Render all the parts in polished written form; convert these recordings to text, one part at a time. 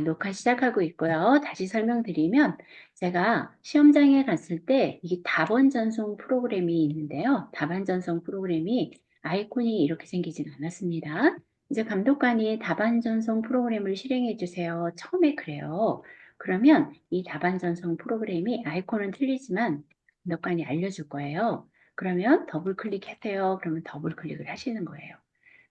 녹화 시작하고 있고요. 다시 설명드리면 제가 시험장에 갔을 때 이게 답안 전송 프로그램이 있는데요. 답안 전송 프로그램이 아이콘이 이렇게 생기진 않았습니다. 이제 감독관이 답안 전송 프로그램을 실행해 주세요. 처음에 그래요. 그러면 이 답안 전송 프로그램이 아이콘은 틀리지만 감독관이 알려줄 거예요. 그러면 더블 클릭하세요. 그러면 더블 클릭을 하시는 거예요.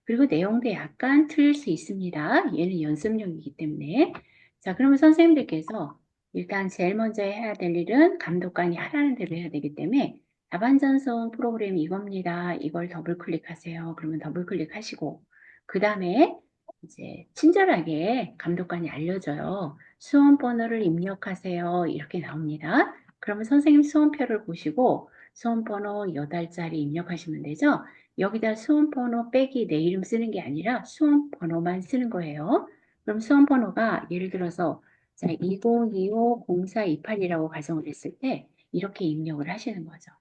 그리고 내용도 약간 틀릴 수 있습니다. 얘는 연습용이기 때문에. 자, 그러면 선생님들께서 일단 제일 먼저 해야 될 일은 감독관이 하라는 대로 해야 되기 때문에 답안 전송 프로그램이 이겁니다. 이걸 더블 클릭하세요. 그러면 더블 클릭하시고 그 다음에 이제 친절하게 감독관이 알려줘요. 수험 번호를 입력하세요. 이렇게 나옵니다. 그러면 선생님 수험표를 보시고 수험 번호 8자리 입력하시면 되죠. 여기다 수험 번호 빼기 내 이름 쓰는 게 아니라 수험 번호만 쓰는 거예요. 그럼 수험 번호가 예를 들어서 자, 2025-0428이라고 가정을 했을 때 이렇게 입력을 하시는 거죠.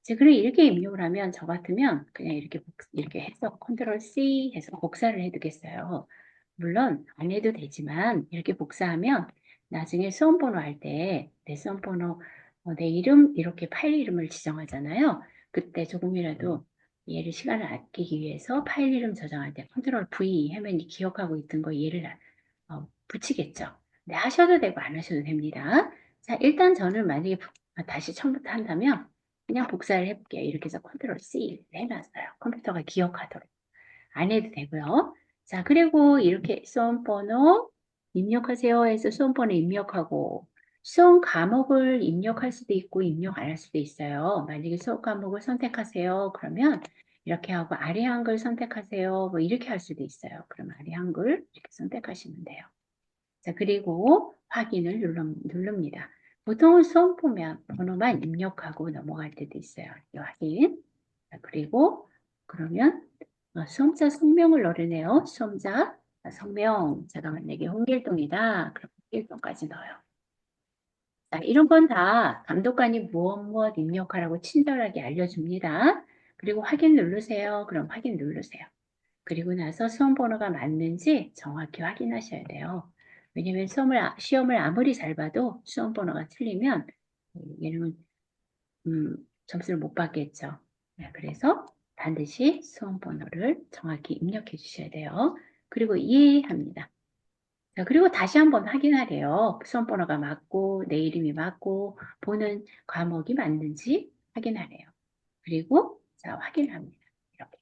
자, 그럼 이렇게 입력을 하면 저 같으면 그냥 이렇게 해서 컨트롤 C 해서 복사를 해두겠어요. 물론 안 해도 되지만 이렇게 복사하면 나중에 수험 번호 할 때 내 수험 번호, 내 이름 이렇게 파일 이름을 지정하잖아요. 그때 조금이라도 얘를 시간을 아끼기 위해서 파일 이름 저장할 때 컨트롤 V 하면 기억하고 있던 거 얘를 붙이겠죠. 네, 하셔도 되고 안 하셔도 됩니다. 자, 일단 저는 만약에 다시 처음부터 한다면 그냥 복사를 해볼게요. 이렇게 해서 컨트롤 C 해놨어요. 컴퓨터가 기억하도록. 안 해도 되고요. 자, 그리고 이렇게 수험번호 입력하세요 해서 수험번호 입력하고 수험 과목을 입력할 수도 있고 입력 안 할 수도 있어요. 만약에 수업 과목을 선택하세요. 그러면 이렇게 하고 아래 한글 선택하세요. 뭐 이렇게 할 수도 있어요. 그럼 아래 한글 이렇게 선택하시면 돼요. 자, 그리고 확인을 누릅니다. 보통은 수험 보면 번호만 입력하고 넘어갈 때도 있어요. 이 확인. 자, 그리고 그러면 수험자 성명을 넣으네요. 수험자 성명. 제가 만약에 홍길동이다. 그럼 홍길동까지 넣어요. 자, 이런 건 다 감독관이 무엇 입력하라고 친절하게 알려줍니다. 그리고 확인 누르세요. 그럼 확인 누르세요. 그리고 나서 수험 번호가 맞는지 정확히 확인하셔야 돼요. 왜냐면 시험을 아무리 잘 봐도 수험 번호가 틀리면 얘는 점수를 못 받겠죠. 네, 그래서 반드시 수험 번호를 정확히 입력해 주셔야 돼요. 그리고 이해합니다. 자, 그리고 다시 한번 확인하래요. 수험 번호가 맞고 내 이름이 맞고 보는 과목이 맞는지 확인하래요. 그리고 자, 확인합니다. 이렇게.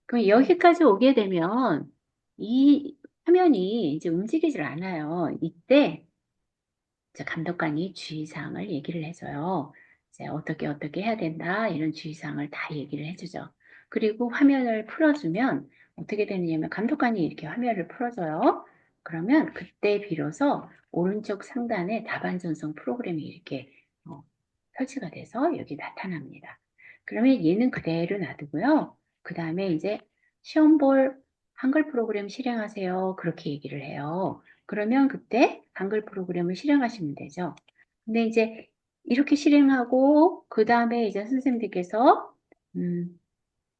그럼 여기까지 오게 되면 이 화면이 이제 움직이질 않아요. 이때 이제 감독관이 주의사항을 얘기를 해줘요. 이제 어떻게 해야 된다 이런 주의사항을 다 얘기를 해주죠. 그리고 화면을 풀어주면 어떻게 되느냐면 감독관이 이렇게 화면을 풀어줘요. 그러면 그때 비로소 오른쪽 상단에 답안 전송 프로그램이 이렇게 설치가 돼서 여기 나타납니다. 그러면 얘는 그대로 놔두고요. 그 다음에 이제 시험 볼 한글 프로그램 실행하세요. 그렇게 얘기를 해요. 그러면 그때 한글 프로그램을 실행하시면 되죠. 근데 이제 이렇게 실행하고 그 다음에 이제 선생님들께서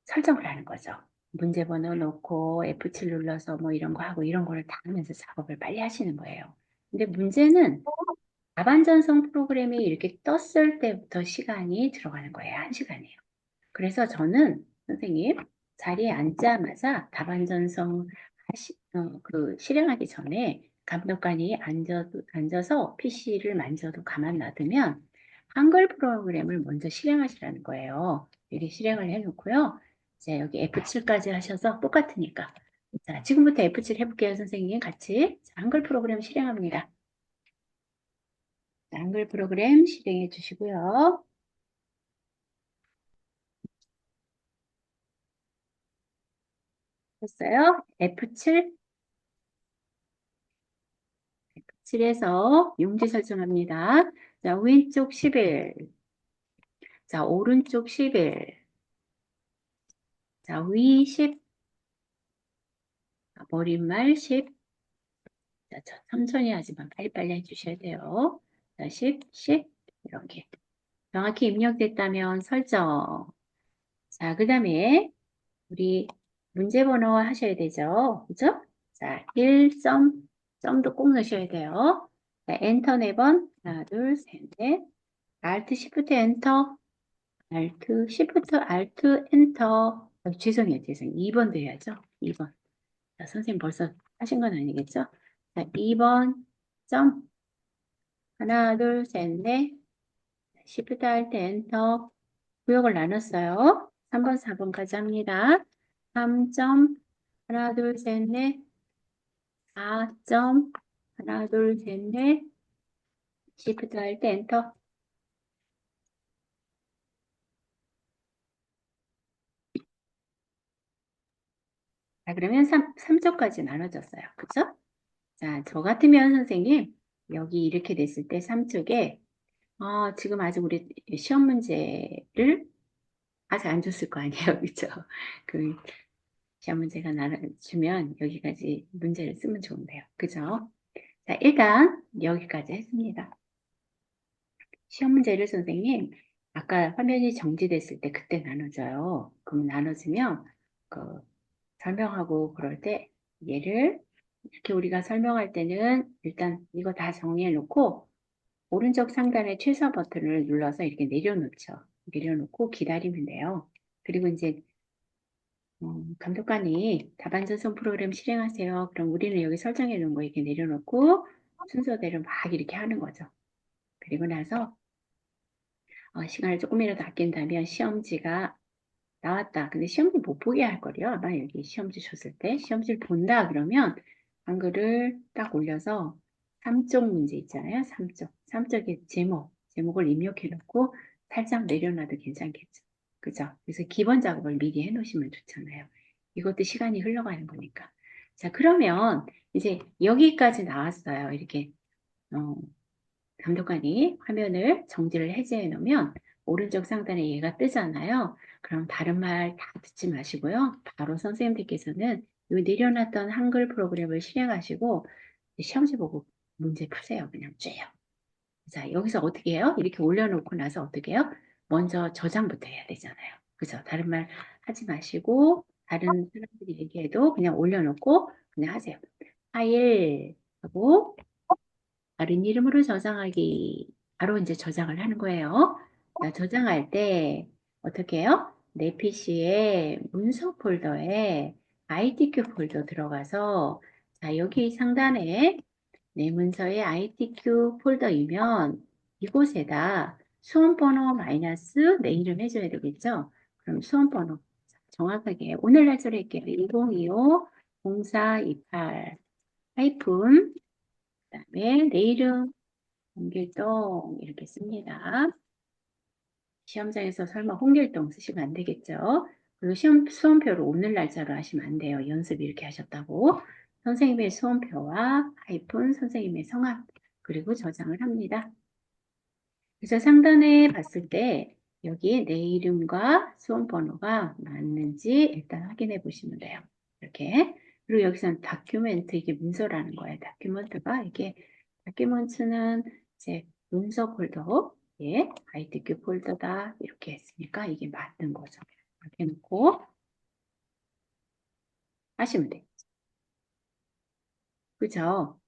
설정을 하는 거죠. 문제 번호 넣고 F7 눌러서 뭐 이런 거 하고 이런 거를 다 하면서 작업을 빨리 하시는 거예요. 근데 문제는 답안 전송 프로그램이 이렇게 떴을 때부터 시간이 들어가는 거예요. 1시간이에요. 그래서 저는 선생님 자리에 앉자마자 답안 전송 실행하기 전에 감독관이 앉아서 PC를 만져도 가만 놔두면 한글 프로그램을 먼저 실행하시라는 거예요. 이렇게 실행을 해놓고요. 이제 여기 F7까지 하셔서 똑같으니까. 자, 지금부터 F7 해볼게요, 선생님. 같이. 자, 한글 프로그램 실행합니다. 자, 한글 프로그램 실행해 주시고요. 됐어요? F7, 7에서 용지 설정합니다. 자, 왼쪽 11. 자, 오른쪽 11. 자, 위 10. 머릿말 10. 자, 천천히 하지만 빨리빨리 해주셔야 돼요. 자, 10, 10. 이렇게. 정확히 입력됐다면 설정. 자, 그 다음에 우리 문제 번호 하셔야 되죠. 그죠? 자, 1점 점도 꼭 넣으셔야 돼요. 자, 엔터 4번. 하나, 둘, 셋, 넷. Alt, Shift, 엔터. Alt, Shift, Alt, 엔터. 죄송해요, 죄송해요. 2번도 해야죠. 2번. 자, 선생님 벌써 하신 건 아니겠죠? 자, 2번. 점. 하나, 둘, 셋, 넷. Shift, Alt, 엔터. 구역을 나눴어요. 3번, 4번까지 합니다. 3점. 하나, 둘, 셋, 넷. 4점. 하나, 둘, 셋, 넷. Shift, Alt, 엔터. 자, 그러면 3쪽까지 나눠졌어요. 그죠? 자, 저 같으면 선생님, 여기 이렇게 됐을 때 3쪽에, 지금 아직 우리 시험 문제를 아직 안 줬을 거 아니에요. 그죠? 그 시험 문제가 주면 여기까지 문제를 쓰면 좋은데요. 그죠? 자, 일단 여기까지 했습니다. 시험 문제를 선생님, 아까 화면이 정지됐을 때 그때 나눠져요. 그럼 나눠지면, 그, 설명하고 그럴 때 얘를 이렇게 우리가 설명할 때는 일단 이거 다 정리해 놓고 오른쪽 상단의 최소 버튼을 눌러서 이렇게 내려놓죠. 내려놓고 기다리면 돼요. 그리고 이제 감독관이 답안 전송 프로그램 실행하세요. 그럼 우리는 여기 설정해 놓은 거 이렇게 내려놓고 순서대로 막 이렇게 하는 거죠. 그리고 나서 시간을 조금이라도 아낀다면 시험지가 나왔다. 근데 시험지 못 보게 할 거래요. 아마 여기 시험지 줬을 때 시험지를 본다 그러면 한글을 딱 올려서 3쪽 문제 있잖아요. 3쪽. 3쪽의 제목을 입력해 놓고 살짝 내려놔도 괜찮겠죠. 그죠? 그래서 기본 작업을 미리 해 놓으시면 좋잖아요. 이것도 시간이 흘러가는 거니까. 자, 그러면 이제 여기까지 나왔어요. 이렇게 어, 감독관이 화면을 정지를 해제해 놓으면 오른쪽 상단에 얘가 뜨잖아요. 그럼 다른 말 다 듣지 마시고요. 바로 선생님들께서는 이 내려놨던 한글 프로그램을 실행하시고 시험지 보고 문제 푸세요. 그냥 쭉. 자, 여기서 어떻게 해요? 이렇게 올려놓고 나서 어떻게 해요? 먼저 저장부터 해야 되잖아요. 그죠? 다른 말 하지 마시고 다른 사람들이 얘기해도 그냥 올려놓고 그냥 하세요. 파일 하고 다른 이름으로 저장하기. 바로 이제 저장을 하는 거예요. 자, 저장할 때 어떻게 해요? 내 PC에 문서 폴더에 ITQ 폴더 들어가서 자, 여기 상단에 내 문서에 ITQ 폴더이면 이곳에다 수험번호 마이너스 내 이름 해줘야 되겠죠? 그럼 수험번호 정확하게 오늘 날짜로 할게요. 2025 0428 하이픈 그다음에 내 이름 홍길동 이렇게 씁니다. 시험장에서 설마 홍길동 쓰시면 안 되겠죠? 그리고 수험표를 오늘 날짜로 하시면 안 돼요. 연습 이렇게 하셨다고. 선생님의 수험표와 하이픈 선생님의 성함 그리고 저장을 합니다. 그래서 상단에 봤을 때 여기 내 이름과 수험번호가 맞는지 일단 확인해 보시면 돼요. 이렇게. 그리고 여기서는 다큐멘트 이게 문서라는 거예요. 다큐멘트가 이게 다큐멘트는 이제 문서 폴더, 예, ITQ 폴더다 이렇게 했으니까 이게 맞는 거죠. 이렇게 놓고 하시면 돼요. 그죠?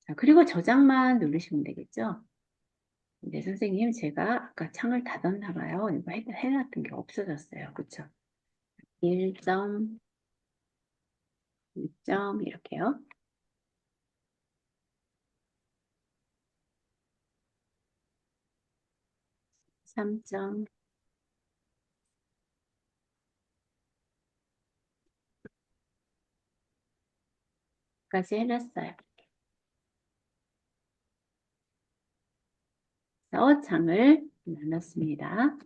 자, 그리고 저장만 누르시면 되겠죠? 근데 선생님 제가 아까 창을 닫았나 봐요. 이거 해놨던 게 없어졌어요. 그쵸? 1점, 2점 이렇게요. 3점까지 해놨어요. 장을 나눴습니다.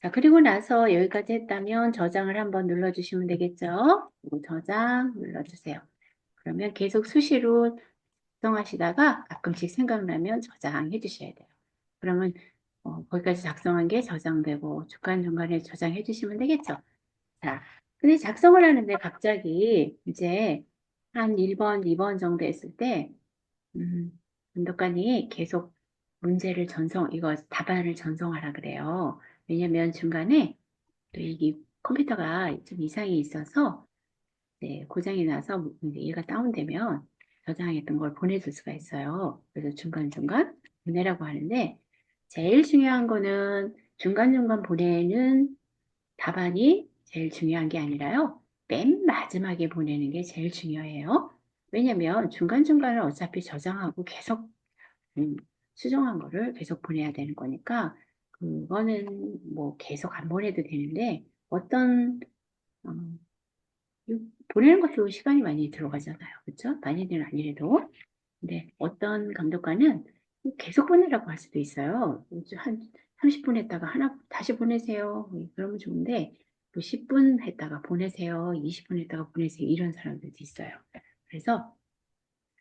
자, 그리고 나서 여기까지 했다면 저장을 한번 눌러주시면 되겠죠? 그리고 저장 눌러주세요. 그러면 계속 수시로 작성하시다가 가끔씩 생각나면 저장해 주셔야 돼요. 그러면 거기까지 작성한 게 저장되고 중간중간에 저장해 주시면 되겠죠? 자, 근데 작성을 하는데 갑자기 이제 한 1번, 2번 정도 했을 때 감독관이 계속 이거 답안을 전송하라 그래요. 왜냐면 중간에 또 이게 컴퓨터가 좀 이상이 있어서 네, 고장이 나서 이제 얘가 다운되면 저장했던 걸 보내줄 수가 있어요. 그래서 중간중간 보내라고 하는데 제일 중요한 거는 중간중간 보내는 답안이 제일 중요한 게 아니라요. 맨 마지막에 보내는 게 제일 중요해요. 왜냐면 중간중간을 어차피 저장하고 계속 음, 수정한 거를 계속 보내야 되는 거니까 그거는 뭐 계속 안 보내도 되는데 어떤 어, 보내는 것도 시간이 많이 들어가잖아요. 그렇죠? 많이는 아니래도. 근데 어떤 감독관은 계속 보내라고 할 수도 있어요. 한 30분 했다가 하나 다시 보내세요. 그러면 좋은데 뭐 10분 했다가 보내세요. 20분 했다가 보내세요. 이런 사람들도 있어요. 그래서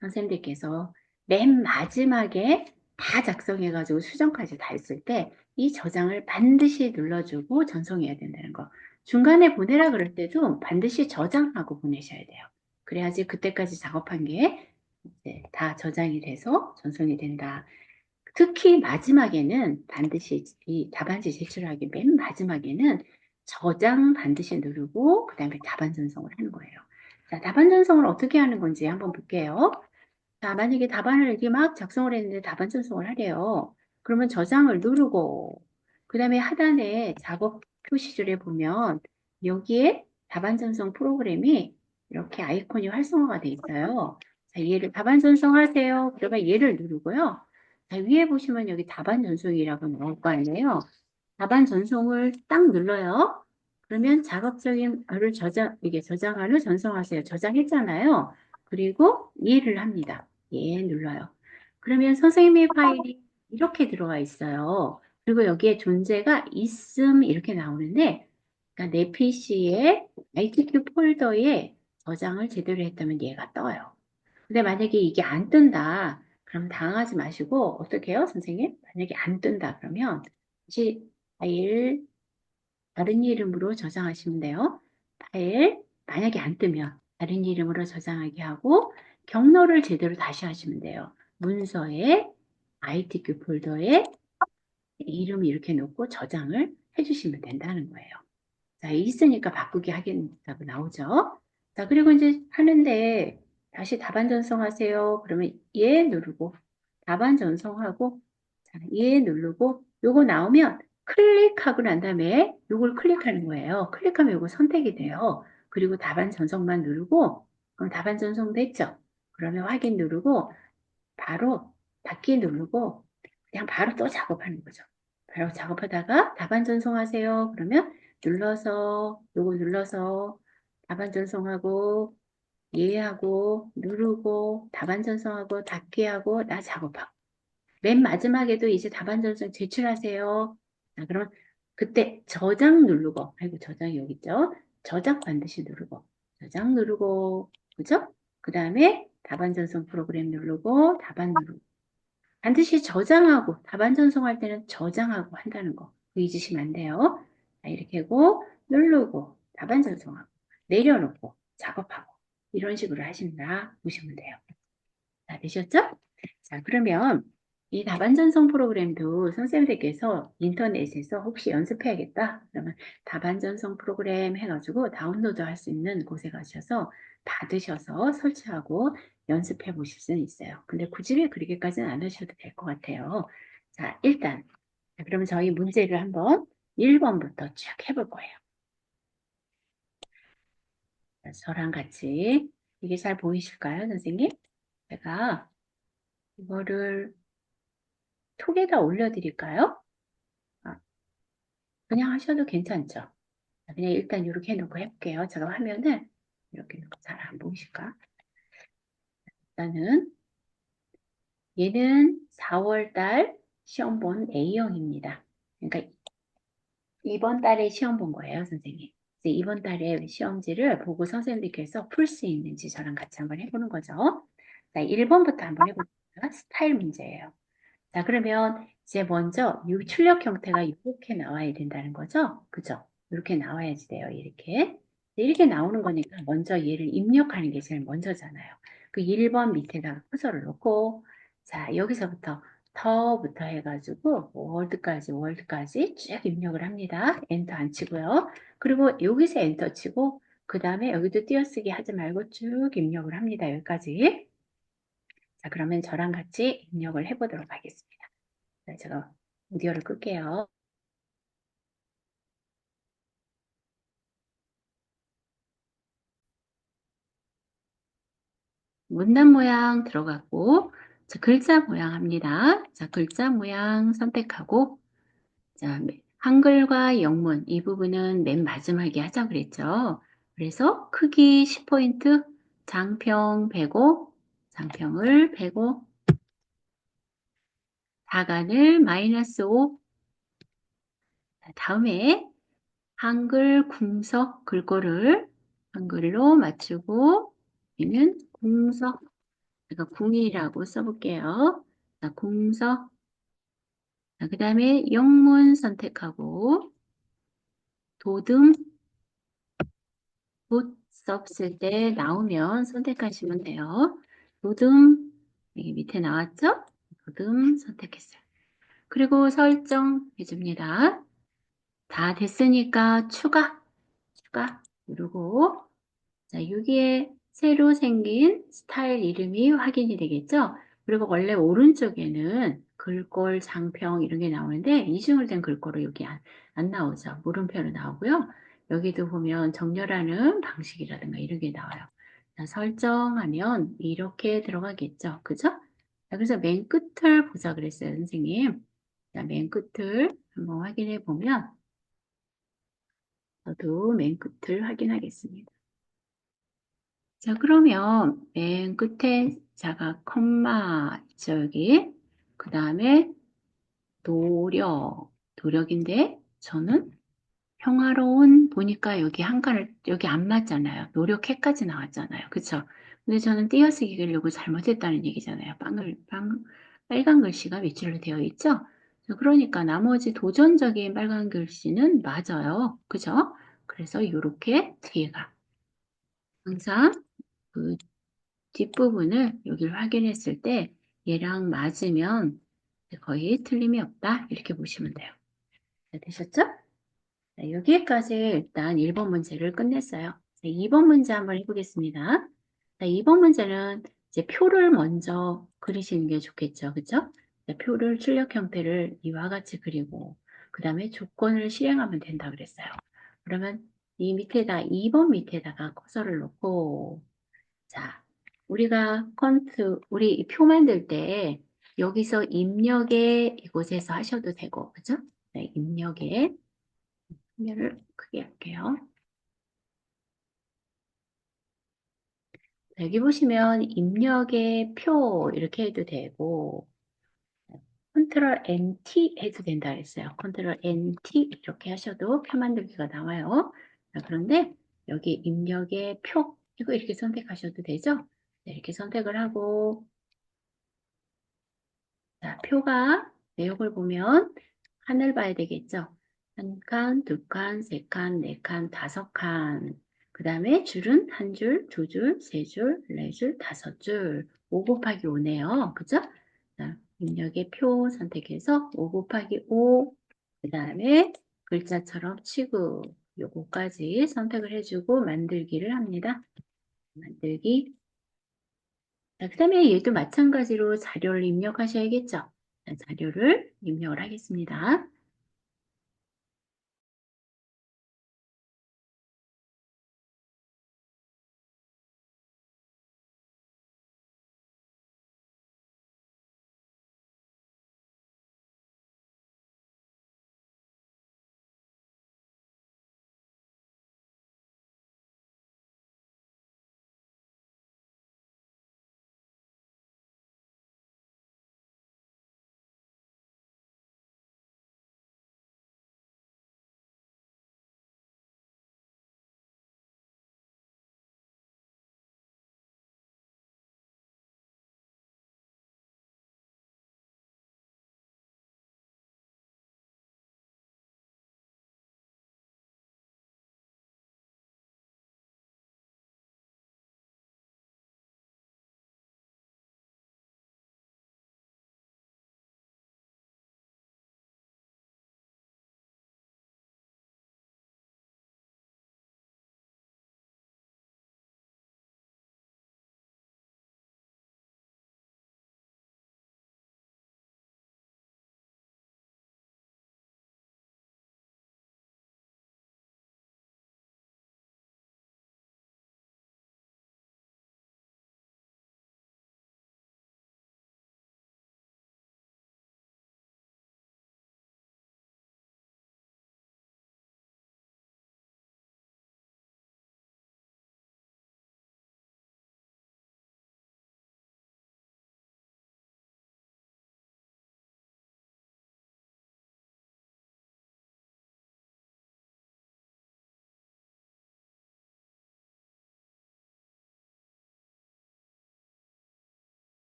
선생님들께서 맨 마지막에 다 작성해가지고 수정까지 다 했을 때 이 저장을 반드시 눌러주고 전송해야 된다는 거. 중간에 보내라 그럴 때도 반드시 저장하고 보내셔야 돼요. 그래야지 그때까지 작업한 게 이제 다 저장이 돼서 전송이 된다. 특히 마지막에는 반드시 이 답안지 제출하기 맨 마지막에는 저장 반드시 누르고 그 다음에 답안 전송을 하는 거예요. 자, 답안 전송을 어떻게 하는 건지 한번 볼게요. 자, 만약에 답안을 이렇게 막 작성을 했는데 답안 전송을 하래요. 그러면 저장을 누르고, 그 다음에 하단에 작업 표시줄에 보면 여기에 답안 전송 프로그램이 이렇게 아이콘이 활성화가 돼 있어요. 자, 얘를 답안 전송하세요. 그러면 얘를 누르고요. 자, 위에 보시면 여기 답안 전송이라고 나올 거 아니에요. 답안 전송을 딱 눌러요. 그러면 작업적인 글을 이게 저장하를 전송하세요. 저장했잖아요. 그리고 이해를 합니다. 예, 눌러요. 그러면 선생님의 파일이 이렇게 들어가 있어요. 그리고 여기에 존재가 있음 이렇게 나오는데, 그러니까 내 PC에 ITQ 폴더에 저장을 제대로 했다면 얘가 떠요. 근데 만약에 이게 안 뜬다, 그럼 당황하지 마시고 어떻게 해요, 선생님? 만약에 안 뜬다 그러면 다시 파일 다른 이름으로 저장하시면 돼요. 파일 만약에 안 뜨면 다른 이름으로 저장하게 하고 경로를 제대로 다시 하시면 돼요. 문서에 ITQ 폴더에 이름 이렇게 놓고 저장을 해주시면 된다는 거예요. 자, 있으니까 바꾸기 하겠다고 나오죠. 자, 그리고 이제 하는데 다시 답안 전송하세요. 그러면 예 누르고 답안 전송하고 자, 예 누르고 요거 나오면 클릭하고 난 다음에 요걸 클릭하는 거예요. 클릭하면 요거 선택이 돼요. 그리고 답안 전송만 누르고 그럼 답안 전송됐죠? 그러면 확인 누르고 바로 닫기 누르고 그냥 바로 또 작업하는 거죠. 바로 작업하다가 답안 전송하세요. 그러면 눌러서 요거 눌러서 답안 전송하고 예하고 누르고 답안 전송하고 닫기 하고 나 작업하고 맨 마지막에도 이제 답안 전송 제출하세요. 자, 그러면 그때 저장 누르고 아이고 저장이 여기 있죠. 저장 반드시 누르고 저장 누르고 그죠? 그 다음에 답안 전송 프로그램 누르고 답안 누르고 반드시 저장하고 답안 전송할 때는 저장하고 한다는 거 잊으시면 안 돼요. 자, 이렇게 하고 누르고 답안 전송하고 내려놓고 작업하고 이런 식으로 하신다 보시면 돼요. 자, 되셨죠? 자, 그러면 이 답안 전송 프로그램도 선생님들께서 인터넷에서 혹시 연습해야겠다? 그러면 답안 전송 프로그램 해가지고 다운로드 할 수 있는 곳에 가셔서 받으셔서 설치하고 연습해 보실 수는 있어요. 근데 굳이 그렇게까지는 안 하셔도 될 것 같아요. 자, 일단, 자, 그러면 저희 문제를 한번 1번부터 쭉 해볼 거예요. 자, 저랑 같이 이게 잘 보이실까요, 선생님? 제가 이거를 톡에다 올려드릴까요? 아, 그냥 하셔도 괜찮죠? 자, 그냥 일단 이렇게 해놓고 해볼게요. 제가 화면을 이렇게 놓고 잘 안 보이실까? 일단은 얘는 4월 달 시험 본 A형입니다. 그러니까 이번 달에 시험 본 거예요, 선생님. 그래서 이번 달에 시험지를 보고 선생님들께서 풀 수 있는지 저랑 같이 한번 해보는 거죠. 자, 1번부터 한번 해볼게요. 스타일 문제예요. 자, 그러면 이제 먼저 이 출력 형태가 이렇게 나와야 된다는 거죠? 그죠? 이렇게 나와야지 돼요, 이렇게. 이렇게 나오는 거니까 먼저 얘를 입력하는 게 제일 먼저잖아요. 그 1번 밑에다가 커서를 놓고, 자, 여기서부터 더부터 해가지고 월드까지 쭉 입력을 합니다. 엔터 안 치고요. 그리고 여기서 엔터 치고, 그 다음에 여기도 띄어쓰기 하지 말고 쭉 입력을 합니다. 여기까지. 자, 그러면 저랑 같이 입력을 해보도록 하겠습니다. 자, 제가 오디오를 끌게요. 문단 모양 들어가고, 자, 글자 모양 합니다. 자, 글자 모양 선택하고, 자, 한글과 영문 이 부분은 맨 마지막에 하자 그랬죠. 그래서 크기 10포인트, 장평 105, 장평을 105, 다간을 -5. 다음에 한글 궁석 글꼴을 한글로 맞추고 여기는 궁석, 제가 궁이라고 써볼게요. 자, 궁석. 그 다음에 영문 선택하고 도듬, 돛 썼을 때 나오면 선택하시면 돼요. 도듬, 여기 밑에 나왔죠? 도듬 선택했어요. 그리고 설정해 줍니다. 다 됐으니까 추가 누르고, 자, 여기에 새로 생긴 스타일 이름이 확인이 되겠죠? 그리고 원래 오른쪽에는 글꼴, 장평 이런 게 나오는데 이중으로 된 글꼴은 여기 안 나오죠. 물음표로 나오고요. 여기도 보면 정렬하는 방식이라든가 이런 게 나와요. 자, 설정하면 이렇게 들어가겠죠. 그죠? 자, 그래서 맨 끝을 보자 그랬어요, 선생님. 자, 맨 끝을 한번 확인해 보면 저도 맨 끝을 확인하겠습니다. 자, 그러면 맨 끝에 자가 컴마 있죠, 여기. 그 다음에 노력인데 저는 평화로운 보니까 여기 한 칸을 여기 안 맞잖아요. 노력해까지 나왔잖아요. 그쵸? 근데 저는 띄어쓰기 하려고 잘못했다는 얘기잖아요. 빨간 글씨가 밑줄로 되어 있죠? 자, 그러니까 나머지 도전적인 빨간 글씨는 맞아요. 그죠? 그래서 이렇게 뒤에가 항상 그 뒷부분을 여기를 확인했을 때 얘랑 맞으면 거의 틀림이 없다. 이렇게 보시면 돼요. 자, 되셨죠? 자, 여기까지 일단 1번 문제를 끝냈어요. 자, 2번 문제 한번 해보겠습니다. 자, 2번 문제는 이제 표를 먼저 그리시는 게 좋겠죠. 그죠? 자, 표를 출력 형태를 이와 같이 그리고 그 다음에 조건을 실행하면 된다 그랬어요. 그러면 이 밑에다 2번 밑에다가 커서를 놓고 자, 우리 이 표 만들 때 여기서 입력에 이곳에서 하셔도 되고, 그죠? 네, 입력에 화면을 크게 할게요. 여기 보시면 입력의 표 이렇게 해도 되고 컨트롤 NT 해도 된다 그랬어요. 컨트롤 NT 이렇게 하셔도 표 만들기가 나와요. 자, 그런데 여기 입력의 표 이거 이렇게 선택하셔도 되죠? 네, 이렇게 선택을 하고 자, 표가 내역을 보면 칸을 봐야 되겠죠? 한 칸, 두 칸, 세 칸, 네 칸, 다섯 칸. 그 다음에 줄은 한 줄, 두 줄, 세 줄, 네 줄, 다섯 줄. 5 곱하기 5네요. 그죠? 자, 입력의 표 선택해서 5 곱하기 5. 그 다음에 글자처럼 치고 요거까지 선택을 해주고 만들기를 합니다. 만들기. 자, 그 다음에 얘도 마찬가지로 자료를 입력하셔야겠죠. 자, 자료를 입력을 하겠습니다.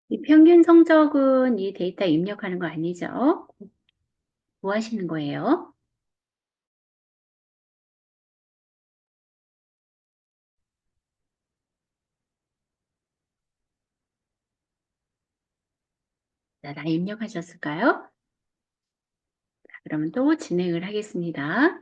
이 평균 성적은 이 데이터 입력하는 거 아니죠? 뭐 하시는 거예요? 자, 다 입력하셨을까요? 그러면 또 진행을 하겠습니다.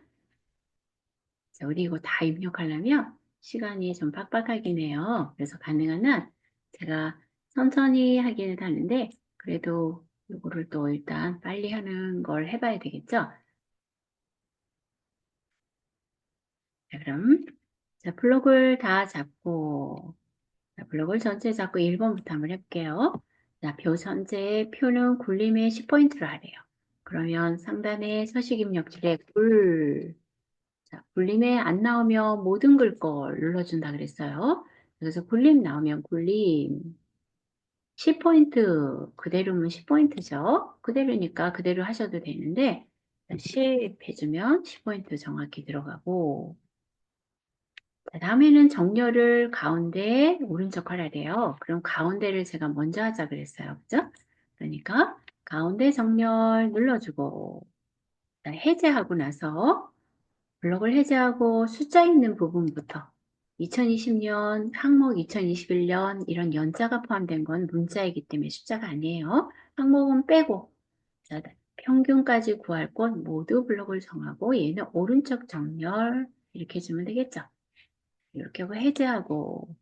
자, 우리 이거 다 입력하려면 시간이 좀 빡빡하긴 해요. 그래서 가능한 한 제가 천천히 하기는 하는데 그래도 이거를 또 일단 빨리 하는 걸 해봐야 되겠죠? 자, 그럼 자, 블록을 다 잡고 자, 블록을 전체 잡고 1번부터 한번 해볼게요. 자, 표 전체의 표는 굴림의 10포인트로 하래요. 그러면 상단에 서식 입력줄에 자, 굴림에 안 나오면 모든 글 걸 눌러준다 그랬어요. 그래서 굴림 나오면 굴림 10포인트 그대로면 10포인트죠. 그대로니까 그대로 하셔도 되는데 10 해주면 10포인트 정확히 들어가고 자, 다음에는 정렬을 가운데 오른쪽 하라래요. 그럼 가운데를 제가 먼저 하자 그랬어요. 그죠? 그러니까 가운데 정렬 눌러주고 자, 해제하고 나서 블록을 해제하고 숫자 있는 부분부터 2020년, 항목 2021년 이런 연자가 포함된 건 문자이기 때문에 숫자가 아니에요. 항목은 빼고 자, 평균까지 구할 것 모두 블록을 정하고 얘는 오른쪽 정렬 이렇게 해주면 되겠죠. 이렇게 하고 해제하고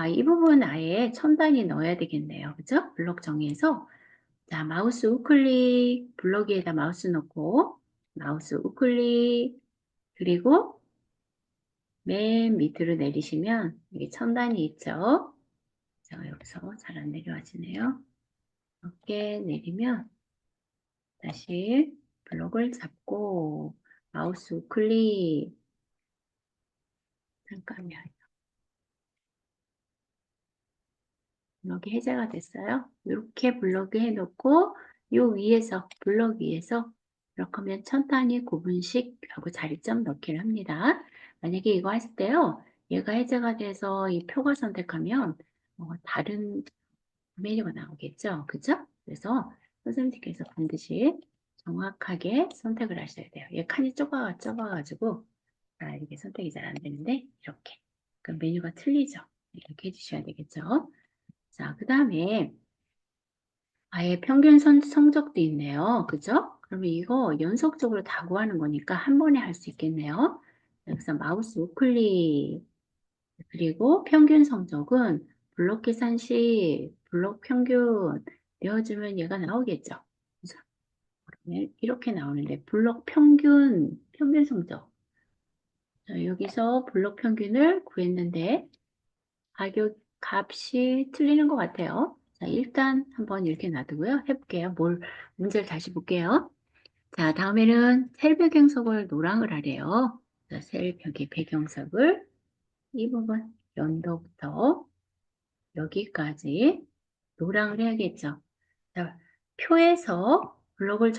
이 부분 아예 첨단위 넣어야 되겠네요. 그죠? 블록 정의해서 자, 마우스 우클릭 블록 위에다 마우스 놓고 마우스 우클릭 그리고 맨 밑으로 내리시면 여기 첨단이 있죠. 자, 여기서 잘 안 내려와지네요. 이렇게 내리면 다시 블록을 잡고 마우스 우클릭 잠깐만요. 블록이 해제가 됐어요. 이렇게 블록을 해놓고 요 위에서 블록 위에서 이렇게 하면 천탄이 구분식 하고 자리점 넣기를 합니다. 만약에 이거 하실 때요. 얘가 해제가 돼서 이 표가 선택하면 다른 메뉴가 나오겠죠. 그죠? 그래서 선생님께서 반드시 정확하게 선택을 하셔야 돼요. 얘 칸이 좁아가지고 이게 선택이 잘 안 되는데 이렇게 그 메뉴가 틀리죠. 이렇게 해주셔야 되겠죠. 자, 그 다음에 아예 평균 성적도 있네요. 그죠? 그러면 이거 연속적으로 다 구하는 거니까 한 번에 할 수 있겠네요. 여기서 마우스 우클릭 그리고 평균 성적은 블록 계산식, 블록 평균 내어주면 얘가 나오겠죠. 그죠? 그러면 이렇게 나오는데 블록 평균 성적. 자, 여기서 블록 평균을 구했는데 가격 값이 틀리는 것 같아요. 자, 일단 한번 이렇게 놔두고요. 해볼게요. 문제를 다시 볼게요. 자, 다음에는 셀 배경색을 노랑을 하래요. 자, 셀 벽의 배경색을 이 부분 연도부터 여기까지 노랑을 해야겠죠. 자, 표에서 블록을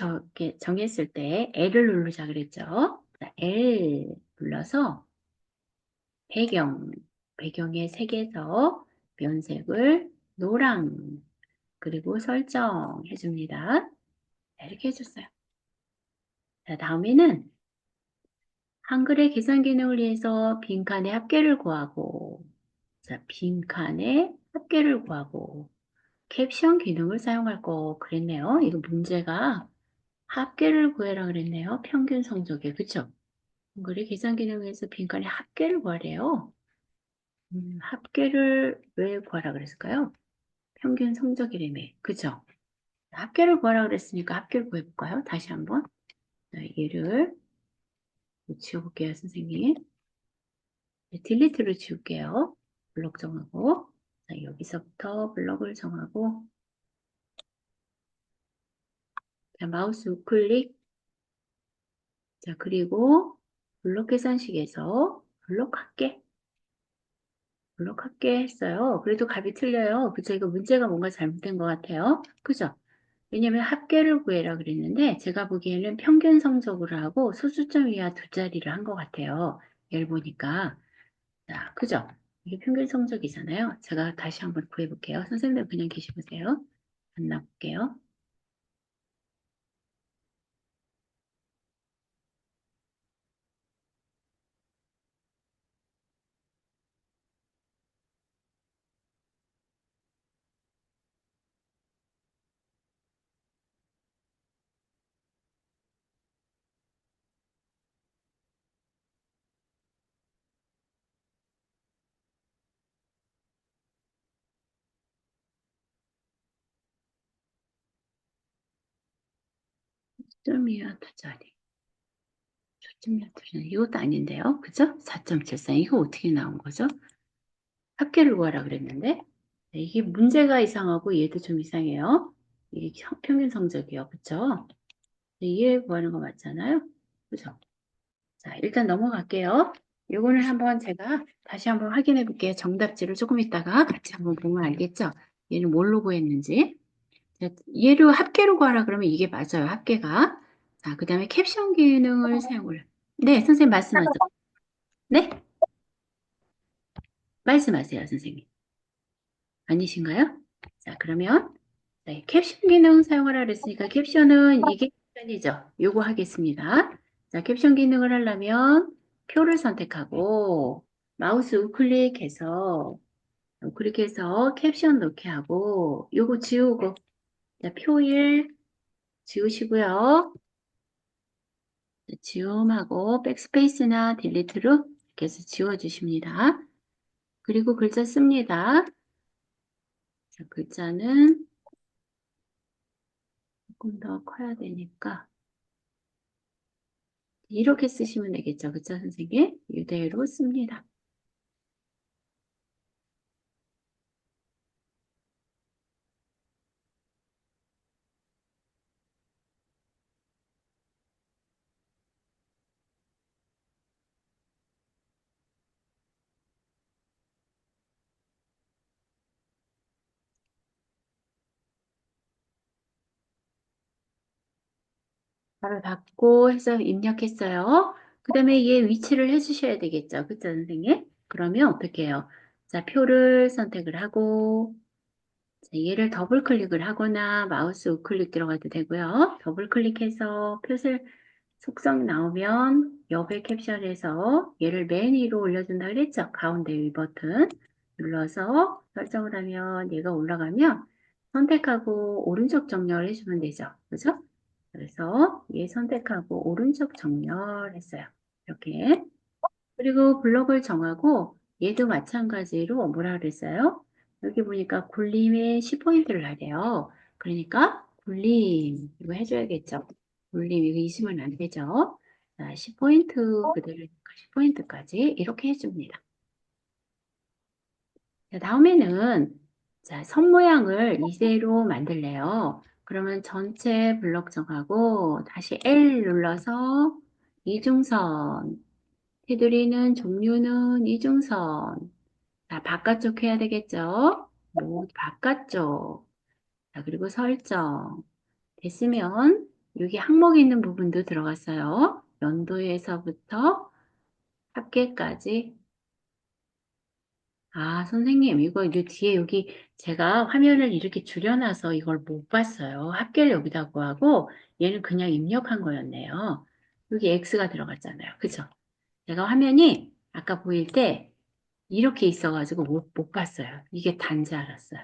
정했을 때 L을 누르자 그랬죠. 자, L 눌러서 배경의 색에서 면색을 노랑, 그리고 설정해 줍니다. 이렇게 해줬어요. 자, 다음에는 한글의 계산 기능을 위해서 빈칸의 합계를 구하고, 자, 빈칸의 합계를 구하고, 캡션 기능을 사용할 거 그랬네요. 이거 문제가 합계를 구해라 그랬네요. 평균 성적에, 그쵸? 한글의 계산 기능을 위해서 빈칸의 합계를 구하래요. 합계를 왜 구하라 그랬을까요? 평균 성적이라며. 그죠? 합계를 구하라 그랬으니까 합계를 구해볼까요? 다시 한번. 네, 얘를 지워볼게요, 선생님. 네, 딜리트를 지울게요. 블록 정하고. 자, 여기서부터 블록을 정하고. 자, 마우스 우클릭. 자, 그리고 블록 계산식에서 블록 합계. 블록 합계 했어요. 그래도 값이 틀려요. 그죠? 이거 문제가 뭔가 잘못된 것 같아요. 그죠? 왜냐면 합계를 구해라 그랬는데 제가 보기에는 평균 성적으로 하고 소수점 이하 두 자리를 한 것 같아요. 얘를 보니까. 자, 그죠? 이게 평균 성적이잖아요. 제가 다시 한번 구해볼게요. 선생님들 그냥 계시보세요. 만나볼게요. 초점이야, 투자리. 초점이야, 투자리. 이것도 아닌데요. 그죠? 4.73. 이거 어떻게 나온 거죠? 합계를 구하라 그랬는데. 네, 이게 문제가 이상하고 얘도 좀 이상해요. 이게 평균 성적이요. 그쵸? 네, 얘 구하는 거 맞잖아요. 그죠? 자, 일단 넘어갈게요. 요거는 한번 제가 다시 한번 확인해 볼게요. 정답지를 조금 있다가 같이 한번 보면 알겠죠? 얘는 뭘로 구했는지. 자, 얘를 합계로 구하라 그러면 이게 맞아요. 합계가. 자, 그 다음에 캡션 기능을 사용을. 네, 선생님 말씀하세요. 네? 말씀하세요, 선생님. 아니신가요? 자, 그러면 네, 캡션 기능 사용하라 그랬으니까 캡션은 이게 캡션이죠. 요거 하겠습니다. 자, 캡션 기능을 하려면 표를 선택하고 마우스 우클릭해서 캡션 넣기 하고 요거 지우고 자, 표일 지우시고요. 자, 지움하고 백스페이스나 딜리트로 이렇게 해서 지워주십니다. 그리고 글자 씁니다. 자, 글자는 조금 더 커야 되니까 이렇게 쓰시면 되겠죠. 그쵸, 선생님? 이대로 씁니다. 바로 닫고 해서 입력했어요. 그 다음에 얘 위치를 해주셔야 되겠죠. 그쵸, 선생님? 그러면 어떻게 해요? 자, 표를 선택을 하고, 자, 얘를 더블 클릭을 하거나 마우스 우클릭 들어가도 되고요. 더블 클릭해서 표를 속성 나오면 옆에 캡션에서 얘를 맨 위로 올려준다 그랬죠? 가운데 위 버튼 눌러서 설정을 하면 얘가 올라가면 선택하고 오른쪽 정렬 해주면 되죠. 그죠? 그래서 얘 선택하고 오른쪽 정렬했어요. 이렇게. 그리고 블럭을 정하고 얘도 마찬가지로 뭐라 그랬어요? 여기 보니까 굴림에 10포인트를 하래요. 그러니까 굴림 이거 해줘야겠죠. 굴림 이거 있으면 안 되죠. 자, 10포인트 그대로 10포인트까지 이렇게 해줍니다. 자, 다음에는 자, 선 모양을 이대로 만들래요. 그러면 전체 블럭 정하고 다시 L 눌러서 이중선 테두리는 종류는 이중선. 자, 바깥쪽 해야 되겠죠? 모두 바깥쪽. 자, 그리고 설정. 됐으면 여기 항목 있는 부분도 들어갔어요. 연도에서부터 합계까지. 아, 선생님, 이거 뒤에 여기 제가 화면을 이렇게 줄여놔서 이걸 못 봤어요. 합계를 여기다 구하고 얘는 그냥 입력한 거였네요. 여기 X가 들어갔잖아요. 그죠? 제가 화면이 아까 보일 때 이렇게 있어가지고 못 봤어요. 이게 단지 알았어요.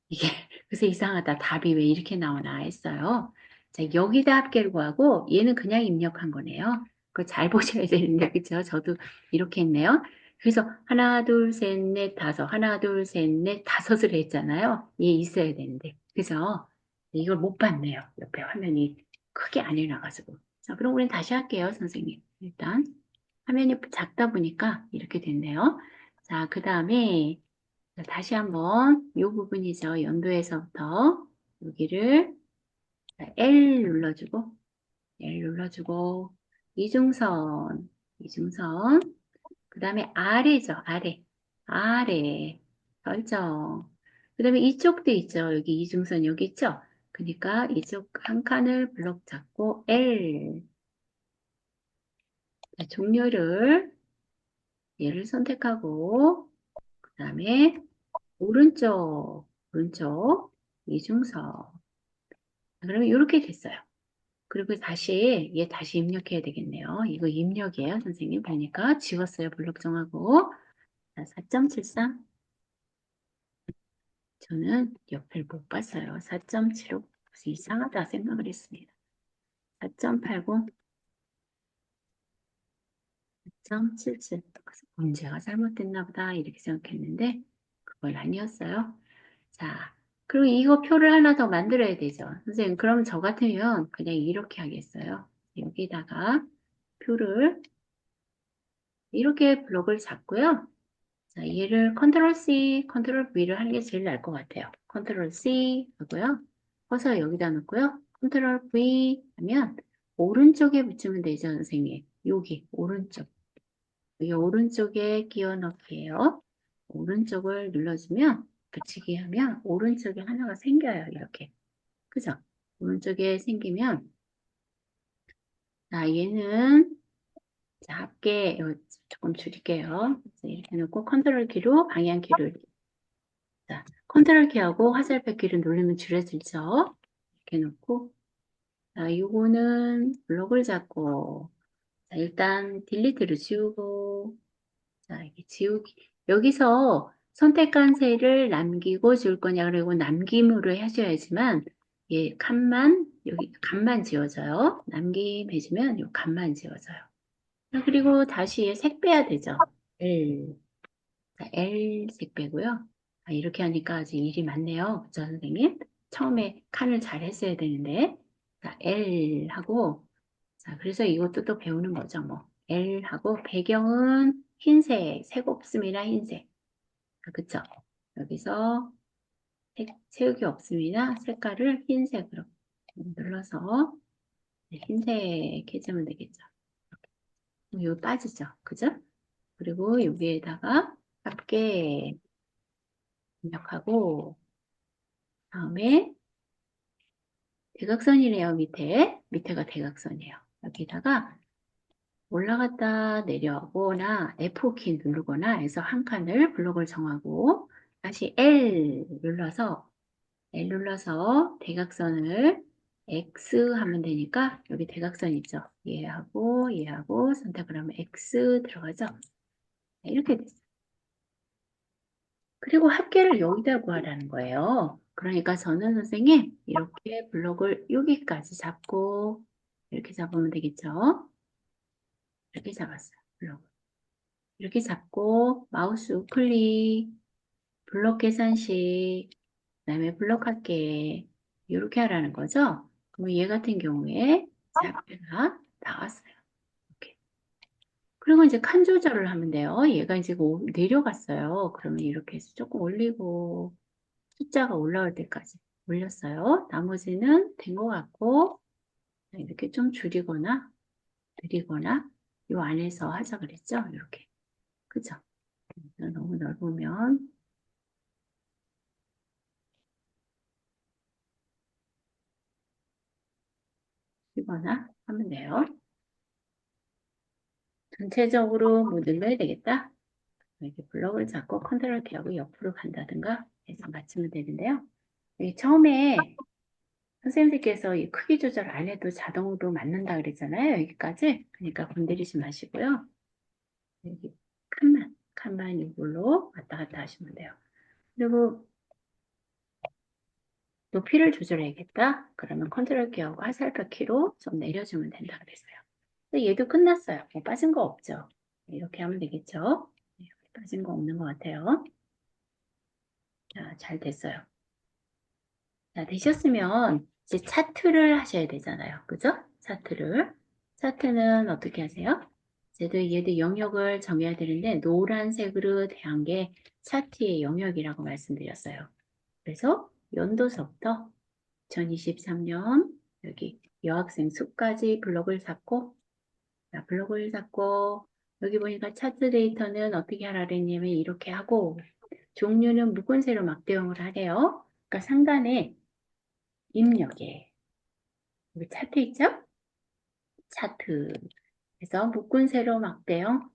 이게, 그래서 이상하다. 답이 왜 이렇게 나오나 했어요. 자, 여기다 합계를 구하고 얘는 그냥 입력한 거네요. 그거 잘 보셔야 되는데, 그쵸? 저도 이렇게 했네요. 그래서 하나, 둘, 셋, 넷, 다섯, 하나, 둘, 셋, 넷, 다섯을 했잖아요. 얘 있어야 되는데. 그죠? 이걸 못 봤네요. 옆에 화면이 크게 안 해놔가지고. 자, 그럼 우리 다시 할게요, 선생님. 일단. 화면이 작다 보니까 이렇게 됐네요. 자, 그 다음에 다시 한번 이 부분이죠. 연도에서부터 여기를 L 눌러주고 L 눌러주고 이중선 그 다음에 아래죠. 아래 설정 그 다음에 이쪽도 있죠. 여기 이중선 여기 있죠. 그러니까 이쪽 한 칸을 블록 잡고 L 자, 종류를 얘를 선택하고 그다음에 오른쪽 이중서. 그러면 이렇게 됐어요. 그리고 얘 다시 입력해야 되겠네요. 이거 입력이에요, 선생님. 보니까 지웠어요, 블록 정하고. 자, 4.73. 저는 옆을 못 봤어요. 4.75. 무슨 이상하다 생각을 했습니다. 4.80, 4.77. 문제가 잘못됐나 보다 이렇게 생각했는데 그건 아니었어요. 자, 그리고 이거 표를 하나 더 만들어야 되죠. 선생님, 그럼 저 같으면 그냥 이렇게 하겠어요. 여기다가 표를 이렇게 블록을 잡고요. 자, 얘를 컨트롤 C, 컨트롤 V를 하는 게 제일 나을 것 같아요. 컨트롤 C 하고요. 커서 여기다 놓고요. 컨트롤 V 하면 오른쪽에 붙이면 되죠, 선생님. 여기, 오른쪽. 여기 오른쪽에 끼워 넣기예요. 오른쪽을 눌러주면, 붙이기 하면 오른쪽에 하나가 생겨요, 이렇게. 그죠? 오른쪽에 생기면, 자, 얘는, 자, 합계, 조금 줄일게요. 이렇게 놓고 컨트롤 키로 방향키를 자, 컨트롤 키하고 화살표 키를 누르면 줄여들죠. 이렇게 놓고 자, 요거는 블록을 잡고 자, 일단 딜리트를 지우고 자, 이게 지우기 여기서 선택한 셀을 남기고 지울 거냐 그리고 남김으로 하셔야지만 예, 칸만 여기 칸만 지워져요. 남김 해주면 요 칸만 지워져요. 자, 그리고 다시 색 빼야 되죠. L 자, L색 빼고요. 아, 이렇게 하니까 아주 일이 많네요. 그죠, 선생님? 처음에 칸을 잘 했어야 되는데. 자, L 하고, 자, 그래서 이것도 또 배우는 거죠, 뭐. L 하고, 배경은 흰색, 색 없습니다, 흰색. 아, 그쵸? 여기서 채우기 없습니다. 색깔을 흰색으로 눌러서 네, 흰색 해주면 되겠죠. 이거 빠지죠, 그죠? 그리고 여기에다가 합계 입력하고, 다음에 대각선이래요, 밑에가 대각선이에요. 여기다가 올라갔다 내려오거나 F5키 누르거나 해서 한 칸을 블록을 정하고 다시 L 눌러서 대각선을 X 하면 되니까 여기 대각선 있죠. 얘하고 선택을 하면 X 들어가죠. 네, 이렇게 됐어요. 그리고 합계를 여기다 구하라는 거예요. 그러니까 저는 선생님 이렇게 블록을 여기까지 잡고 이렇게 잡으면 되겠죠. 이렇게 잡았어요. 블록. 이렇게 잡고 마우스 우클릭, 블록 계산식, 그다음에 블록 합계 이렇게 하라는 거죠. 그럼 얘 같은 경우에 제 합계가 나왔어요. 이렇게. 그리고 이제 칸 조절을 하면 돼요. 얘가 이제 내려갔어요. 그러면 이렇게 해서 조금 올리고 숫자가 올라올 때까지 올렸어요. 나머지는 된 것 같고 이렇게 좀 줄이거나 늘리거나 요 안에서 하자 그랬죠? 이렇게. 그죠? 너무 넓으면 줄이거나 하면 돼요. 전체적으로 뭐 늘려야 되겠다. 이렇게 블럭을 잡고 컨트롤 키하고 옆으로 간다든가 해서 맞추면 되는데요. 여기 처음에 선생님들께서 이 크기 조절 안 해도 자동으로 맞는다 그랬잖아요. 여기까지. 그러니까 건드리지 마시고요. 여기 칸만 이걸로 왔다 갔다 하시면 돼요. 그리고 높이를 조절해야겠다. 그러면 컨트롤 키하고 화살표 키로 좀 내려주면 된다 그랬어요. 근데 얘도 끝났어요. 뭐 빠진 거 없죠. 이렇게 하면 되겠죠. 네, 빠진 거 없는 것 같아요. 자, 잘 됐어요. 자, 되셨으면 이제 차트를 하셔야 되잖아요. 그죠? 차트는 어떻게 하세요? 얘도 영역을 정해야 되는데 노란색으로 대한 게 차트의 영역이라고 말씀드렸어요. 그래서 연도서부터 2023년 여기 여학생 수까지 블록을 잡고 자, 블록을 잡고 여기 보니까 차트 데이터는 어떻게 하라 그랬냐면 이렇게 하고 종류는 묵은세로 막대형을 하래요. 그러니까 상단에 입력에 여기 차트 있죠? 차트. 그래서 묶은 세로 막대형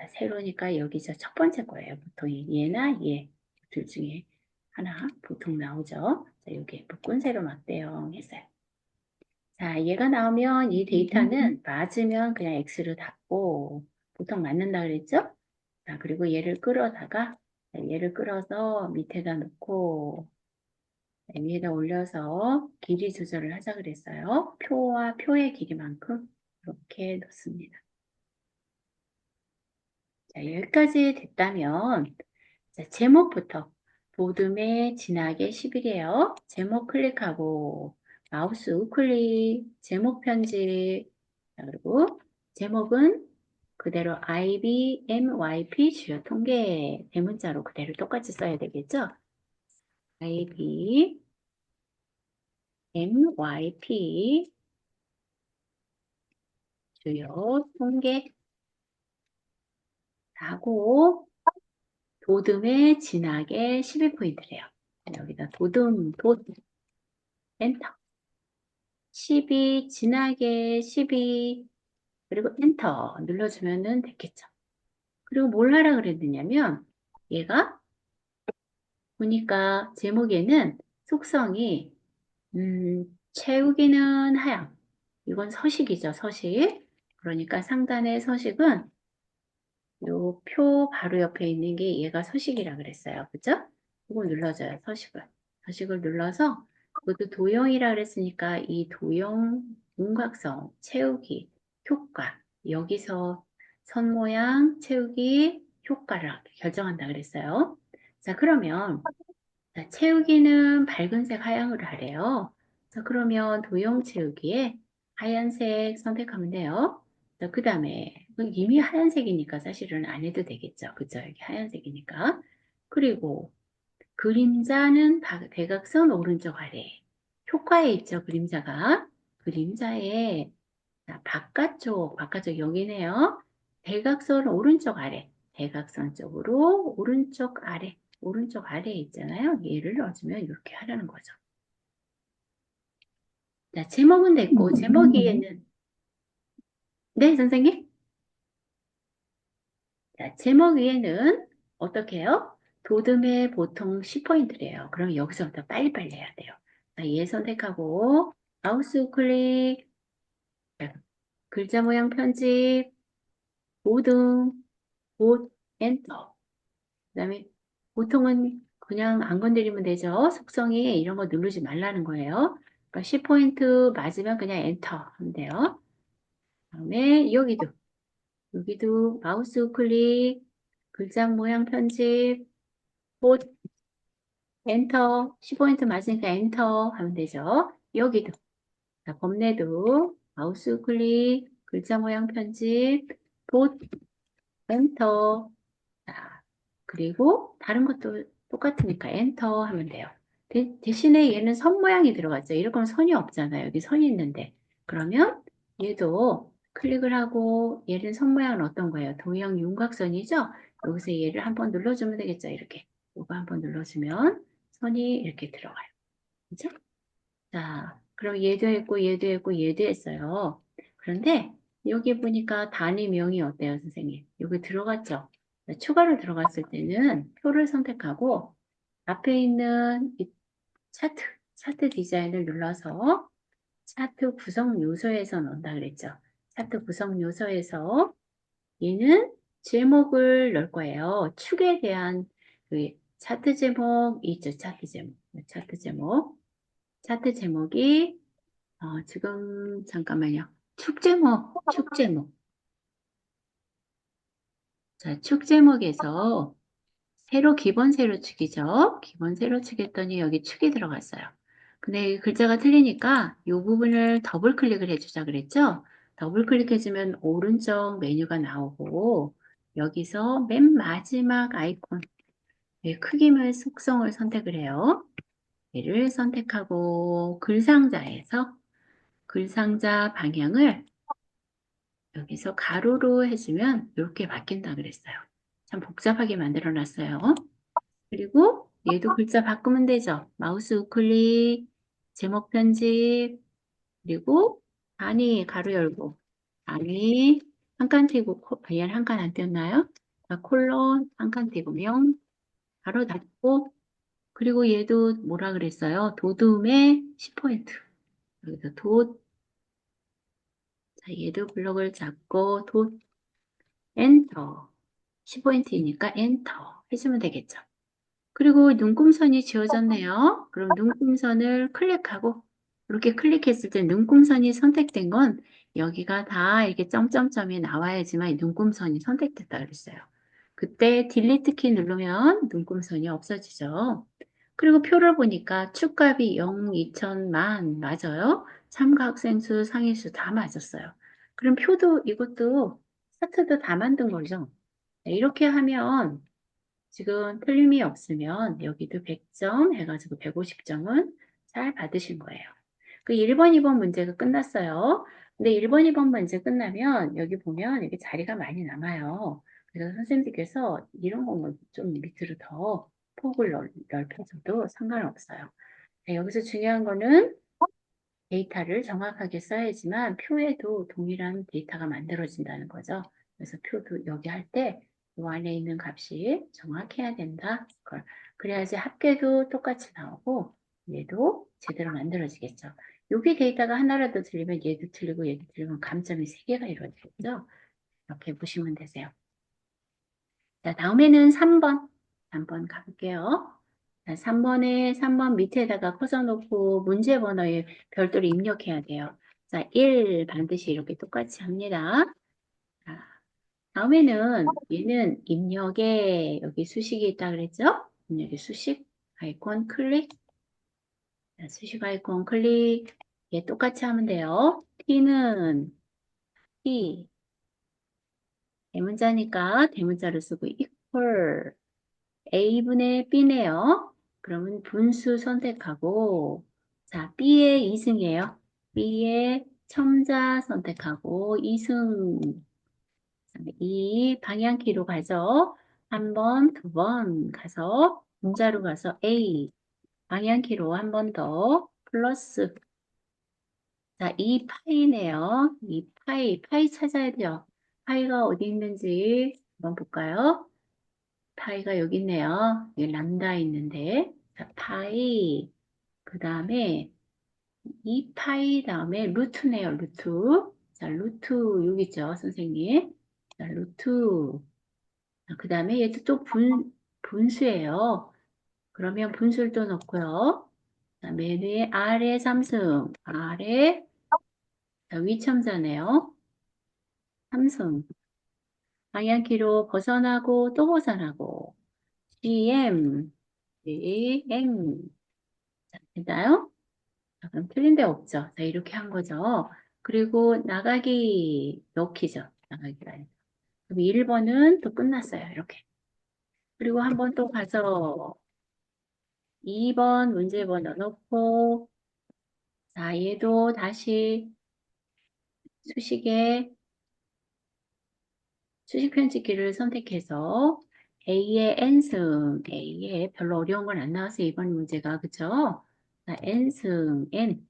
세로니까 여기서 첫 번째 거예요. 보통 얘나 얘 둘 중에 하나 보통 나오죠. 자, 여기 묶은 세로 맞대요. 했어요. 자, 얘가 나오면 이 데이터는 맞으면 그냥 X로 닫고 보통 맞는다 그랬죠? 자, 그리고 얘를 끌어다가 얘를 끌어서 밑에다 놓고 위에다 올려서 길이 조절을 하자 그랬어요. 표와 표의 길이만큼 이렇게 놓습니다. 자, 여기까지 됐다면 자, 제목부터 보듬에 진하게 10이래요. 제목 클릭하고 마우스 우클릭, 제목 편집. 자, 그리고 제목은 그대로 IBMYP 주요 통계 대문자로 그대로 똑같이 써야 되겠죠? IBMYP 주요 통계 하고 도듬에 진하게 12포인트래요. 여기다 도듬, 엔터. 12, 진하게 12, 그리고 엔터 눌러주면 됐겠죠. 그리고 뭘 하라 그랬느냐면, 얘가 보니까 제목에는 속성이, 채우기는 하향. 이건 서식이죠, 서식. 그러니까 상단의 서식은 요 표 바로 옆에 있는 게 얘가 서식이라 그랬어요. 그죠? 이거 눌러줘요, 서식을. 서식을 눌러서 이것도 도형이라 그랬으니까 이 도형 윤곽성 채우기 효과 여기서 선 모양 채우기 효과를 결정한다 그랬어요. 자, 그러면 자, 채우기는 밝은색 하향으로 하래요. 자, 그러면 도형 채우기에 하얀색 선택하면 돼요. 자, 그 다음에 이미 하얀색이니까 사실은 안 해도 되겠죠. 그죠? 여기 하얀색이니까. 그리고 그림자는 대각선 오른쪽 아래. 효과에 있죠, 그림자가. 그림자에 자, 바깥쪽 여기네요. 대각선 오른쪽 아래. 대각선 쪽으로 오른쪽 아래에 있잖아요. 얘를 넣어주면 이렇게 하라는 거죠. 자, 제목은 됐고, 제목 위에는, 네, 선생님? 자, 제목 위에는 어떻게 해요? 도듬에 보통 10포인트래요. 그럼 여기서부터 빨리빨리 해야 돼요. 자, 얘 선택하고, 마우스 우클릭, 자, 글자 모양 편집, 보듬, 봇, 엔터. 그 다음에 보통은 그냥 안 건드리면 되죠. 속성이 이런 거 누르지 말라는 거예요. 그러니까 10포인트 맞으면 그냥 엔터 하면 돼요. 그다음에 여기도 마우스 우클릭, 글자 모양 편집, 봇, 엔터, 10포인트 맞으니까 엔터 하면 되죠. 여기도, 자, 범례도 마우스 우클릭, 글자 모양 편집, 봇, 엔터. 자, 그리고 다른 것도 똑같으니까 엔터 하면 돼요. 대신에 얘는 선 모양이 들어갔죠. 이럴 거면 선이 없잖아요. 여기 선이 있는데. 그러면 얘도 클릭을 하고 얘는 선 모양은 어떤 거예요? 도형 윤곽선이죠? 여기서 얘를 한번 눌러주면 되겠죠. 이렇게. 이거 한번 눌러주면 선이 이렇게 들어가요. 그죠? 자, 그럼 얘도 했고 얘도 했고 얘도 했어요. 그런데 여기 보니까 단위명이 어때요, 선생님? 여기 들어갔죠? 추가로 들어갔을 때는 표를 선택하고 앞에 있는 이 차트 디자인을 눌러서 차트 구성 요소에서 넣는다 그랬죠? 차트 구성 요소에서 얘는 제목을 넣을 거예요. 축에 대한 그 차트 제목 있죠? 차트 제목. 차트 제목이 지금 잠깐만요. 축 제목. 자, 축 제목에서 기본 세로축이죠. 기본 세로축 했더니 여기 축이 들어갔어요. 근데 이 글자가 틀리니까 이 부분을 더블 클릭을 해주자 그랬죠? 더블 클릭해주면 오른쪽 메뉴가 나오고 여기서 맨 마지막 아이콘 크기물 속성을 선택을 해요. 얘를 선택하고 글상자에서 글상자 방향을 여기서 가로로 해주면 이렇게 바뀐다 그랬어요. 참 복잡하게 만들어 놨어요. 그리고 얘도 글자 바꾸면 되죠. 마우스 우클릭, 제목 편집, 그리고 단위 가로 열고, 단위 한 칸 띄고, 얘는 한 칸 안 띄었나요? 자, 콜론, 한 칸 띄고, 명, 바로 닫고, 그리고 얘도 뭐라 그랬어요? 도둠의 10포인트. 여기서 도, 자, 얘도 블럭을 잡고, 도, 엔터. 10포인트이니까 엔터 해주면 되겠죠. 그리고 눈금선이 지워졌네요. 그럼 눈금선을 클릭하고 이렇게 클릭했을 때 눈금선이 선택된 건 여기가 다 이렇게 점점점이 나와야지만 눈금선이 선택됐다 그랬어요. 그때 딜리트 키 누르면 눈금선이 없어지죠. 그리고 표를 보니까 축값이 0, 2천, 만 맞아요. 참가 학생 수, 상위 수 다 맞았어요. 그럼 표도 이것도 차트도 다 만든 거죠. 네, 이렇게 하면 지금 틀림이 없으면 여기도 100점 해가지고 150점은 잘 받으신 거예요. 그 1번, 2번 문제가 끝났어요. 근데 1번, 2번 문제 끝나면 여기 보면 이게 자리가 많이 남아요. 그래서 선생님께서 이런 거는 좀 밑으로 더 폭을 넓혀줘도 상관없어요. 네, 여기서 중요한 거는 데이터를 정확하게 써야지만 표에도 동일한 데이터가 만들어진다는 거죠. 그래서 표도 여기 할 때 이 안에 있는 값이 정확해야 된다. 그걸. 그래야지 합계도 똑같이 나오고 얘도 제대로 만들어지겠죠. 여기 데이터가 하나라도 틀리면 얘도 틀리고 얘도 틀리면 감점이 세 개가 이루어지겠죠. 이렇게 보시면 되세요. 자, 다음에는 3번. 3번 가볼게요. 자, 3번 밑에다가 커서 놓고 문제 번호에 별도로 입력해야 돼요. 자, 1 반드시 이렇게 똑같이 합니다. 자, 다음에는 얘는 입력에 여기 수식이 있다 그랬죠? 입력에 수식 아이콘 클릭. 자, 수식 아이콘 클릭. 얘 똑같이 하면 돼요. t는 t 대문자니까 대문자를 쓰고 equal A분의 B네요. 그러면 분수 선택하고, 자, B의 2승이에요. B의 첨자 선택하고, 2승, 이 방향키로 가죠. 한 번, 두 번 가서, 문자로 가서 A, 방향키로 한 번 더, 플러스, 자, 이 파이네요. 이 파이 찾아야 돼요. 파이가 어디 있는지 한번 볼까요? 파이가 여기 있네요. 여기 람다 있는데. 자, 파이. 그 다음에 이 파이 다음에 루트네요. 루트. 자, 루트 여기 있죠, 선생님. 자, 루트. 그 다음에 얘도 또 분수예요. 그러면 분수를 또 넣고요. 자, 맨 위에 아래 삼승. 아래 자, 위첨자네요. 삼승. 방향키로 벗어나고 또 벗어나고. GM. GM. 됐나요? 자, 그럼 틀린 데 없죠. 자, 이렇게 한 거죠. 그리고 나가기 넣기죠. 나가기가 아니라. 그럼 1번은 또 끝났어요. 이렇게. 그리고 한 번 또 가서 2번 문제 번호 넣고 자, 얘도 다시 수식에 수식 편집기를 선택해서 A의 n승, A의 별로 어려운 건 안 나와서 이번 문제가 그죠? 자, n승, n.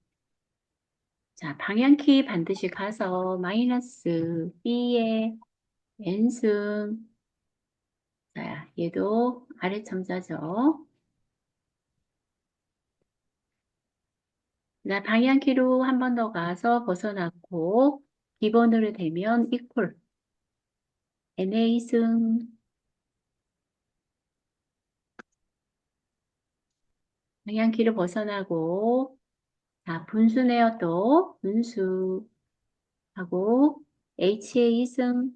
자, 방향키 반드시 가서 마이너스 B의 n승. 자, 얘도 아래 첨자죠. 자, 방향키로 한 번 더 가서 벗어났고 기본으로 되면 equal NA승 방향키로 벗어나고 자, 분수네요 또 분수하고 HA승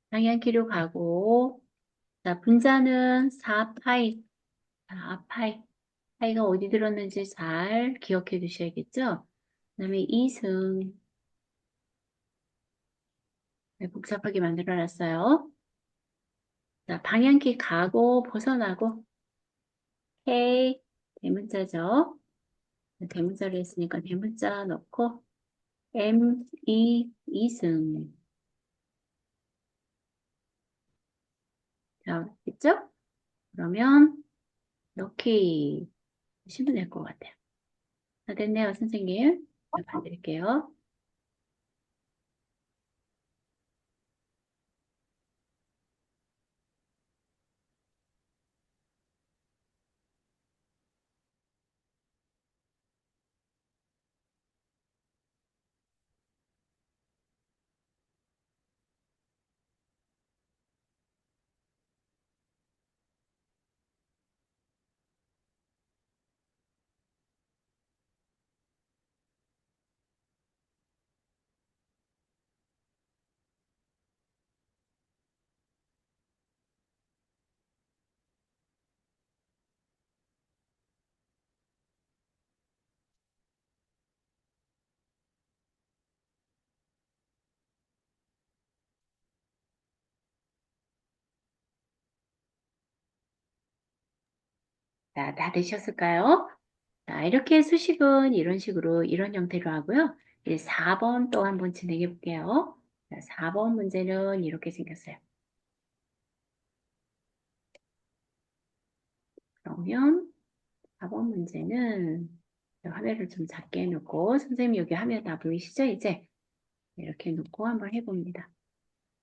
방향키로 가고 자, 분자는 4파이 4파이 파이가 어디 들었는지 잘 기억해 두셔야겠죠? 그 다음에 2승 복잡하게 만들어 놨어요. 자, 방향키 가고 벗어나고 K 대문자죠. 대문자로 했으니까 대문자 넣고 M, E, 이승. 자, 됐죠? 그러면 넣기 하시면 될 것 같아요. 자, 됐네요, 선생님. 봐드릴게요. 자, 다 되셨을까요? 자, 이렇게 수식은 이런 식으로, 이런 형태로 하고요. 이제 4번 또 한번 진행해 볼게요. 자, 4번 문제는 이렇게 생겼어요. 그러면 4번 문제는 화면을 좀 작게 해놓고, 선생님 여기 화면 다 보이시죠? 이제 이렇게 놓고 한번 해봅니다.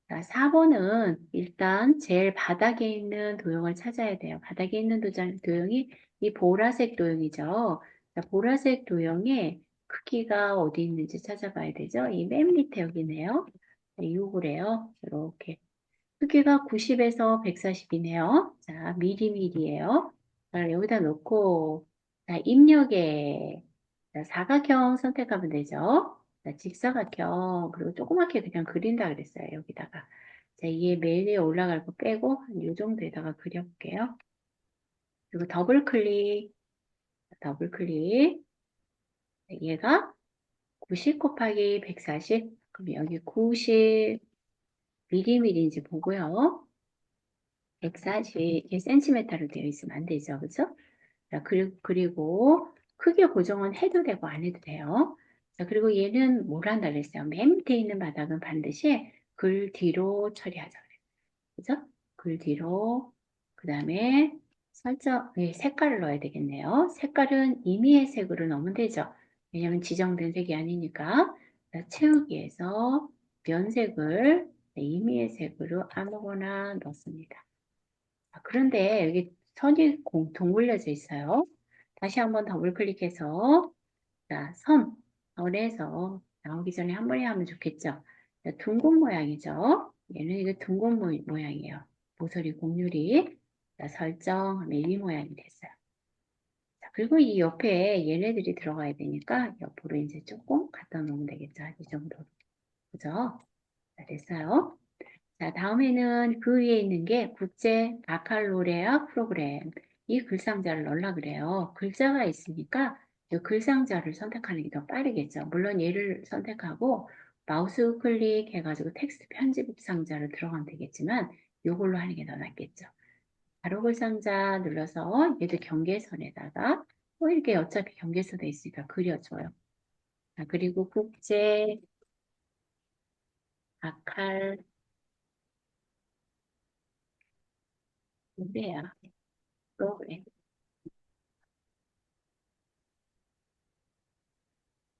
자, 4번은 일단 제일 바닥에 있는 도형을 찾아야 돼요. 바닥에 있는 도형이 이 보라색 도형이죠. 자, 보라색 도형의 크기가 어디 있는지 찾아봐야 되죠. 이 맨 밑에 여기네요. 요거래요. 이렇게. 크기가 90에서 140이네요. 자, 미리미리예요. 자, 여기다 놓고, 자, 입력에 자, 사각형 선택하면 되죠. 자, 직사각형, 그리고 조그맣게 그냥 그린다 그랬어요. 여기다가. 자, 이게 맨 위에 올라갈 거 빼고, 한 요 정도에다가 그려볼게요. 그리고 더블 클릭, 더블 클릭. 얘가 90 곱하기 140. 그럼 여기 90 미리미리인지 보고요. 140, 이게 센티미터로 되어 있으면 안 되죠. 그죠? 자, 그리고 크기 고정은 해도 되고 안 해도 돼요. 자, 그리고 얘는 뭘 한다 그랬어요? 맨 밑에 있는 바닥은 반드시 글 뒤로 처리하자 그래요. 그죠? 글 뒤로. 그 다음에 설정, 색깔을 넣어야 되겠네요. 색깔은 임의의 색으로 넣으면 되죠. 왜냐면 지정된 색이 아니니까. 자, 채우기에서 면색을 임의의 색으로 아무거나 넣습니다. 그런데 여기 선이 동글려져 있어요. 다시 한번 더블 클릭해서 자, 선에서 나오기 전에 한 번에 하면 좋겠죠. 자, 둥근 모양이죠. 얘는 이게 둥근 모양이에요. 모서리 곡률이 자, 설정하면 이 모양이 됐어요. 자, 그리고 이 옆에 얘네들이 들어가야 되니까 옆으로 이제 조금 갖다 놓으면 되겠죠. 이 정도로. 그죠? 자, 됐어요. 자, 다음에는 그 위에 있는 게 국제 바칼로레아 프로그램. 이 글상자를 넣으려 그래요. 글자가 있으니까 이 글상자를 선택하는 게 더 빠르겠죠. 물론 얘를 선택하고 마우스 클릭해가지고 텍스트 편집 상자로 들어가면 되겠지만 이걸로 하는 게 더 낫겠죠. 바로 글상자 눌러서 얘도 경계선에다가 이렇게 어차피 경계선에 있으니까 그려줘요. 자, 그리고 국제 바칼로레아 프로그램.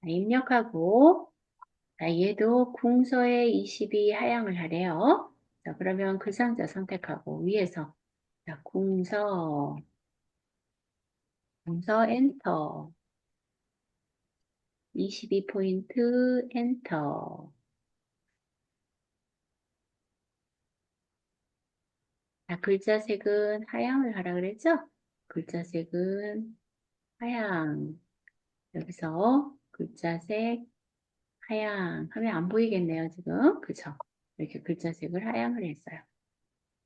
입력하고 자, 얘도 궁서에 22 하향을 하래요. 자, 그러면 그 상자 선택하고 위에서 자, 궁서 엔터 22포인트 엔터. 자, 글자 색은 하향을 하라 그랬죠? 글자 색은 하향. 여기서 글자 색 하향 하면 안 보이겠네요, 지금. 그죠? 이렇게 글자 색을 하향을 했어요.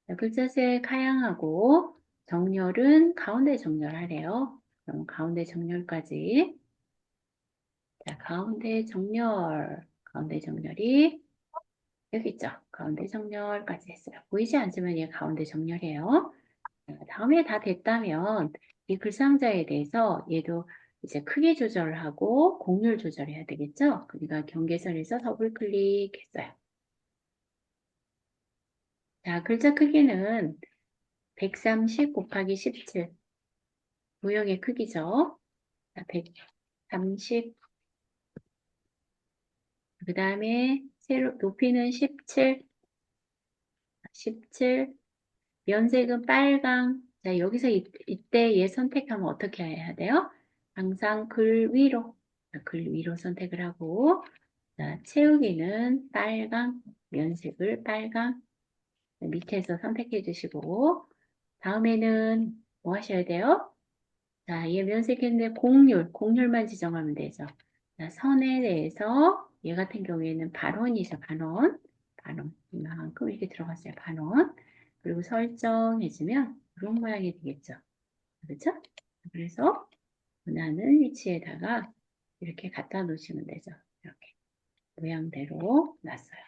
자, 글자색 하향하고 정렬은 가운데 정렬하래요. 그럼 가운데 정렬까지. 자, 가운데 정렬이 여기 있죠. 가운데 정렬까지 했어요. 보이지 않지만 얘 가운데 정렬이에요. 자, 다음에 다 됐다면 이 글상자에 대해서 얘도 이제 크기 조절을 하고 곡률 조절해야 되겠죠. 그러니까 경계선에서 더블 클릭했어요. 자, 글자 크기는 130 곱하기 17. 도형의 크기죠. 자, 130 그 다음에 높이는 17, 17, 면색은 빨강. 자, 여기서 이때 얘 선택하면 어떻게 해야 돼요? 항상 글 위로, 자, 글 위로 선택을 하고, 자, 채우기는 빨강, 면색을 빨강, 밑에서 선택해 주시고, 다음에는 뭐 하셔야 돼요? 자, 얘 면색했는데 공률만 지정하면 되죠. 자, 선에 대해서 얘 같은 경우에는 반원이죠, 반원. 반원. 이만큼 이렇게 들어갔어요, 반원. 그리고 설정해주면 이런 모양이 되겠죠. 그렇죠? 그래서 원하는 위치에다가 이렇게 갖다 놓으시면 되죠. 이렇게 모양대로 놨어요.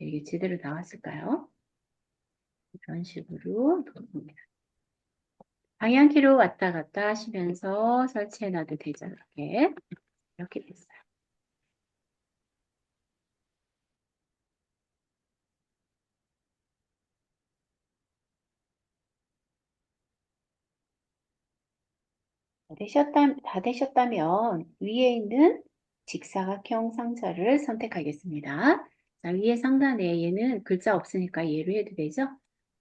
이게 제대로 나왔을까요? 이런 식으로 놓습니다. 방향키로 왔다 갔다 하시면서 설치해 놔도 되죠. 이렇게 됐어요. 다 되셨다면 위에 있는 직사각형 상자를 선택하겠습니다. 자, 위에 상단에 얘는 글자 없으니까 얘로 해도 되죠?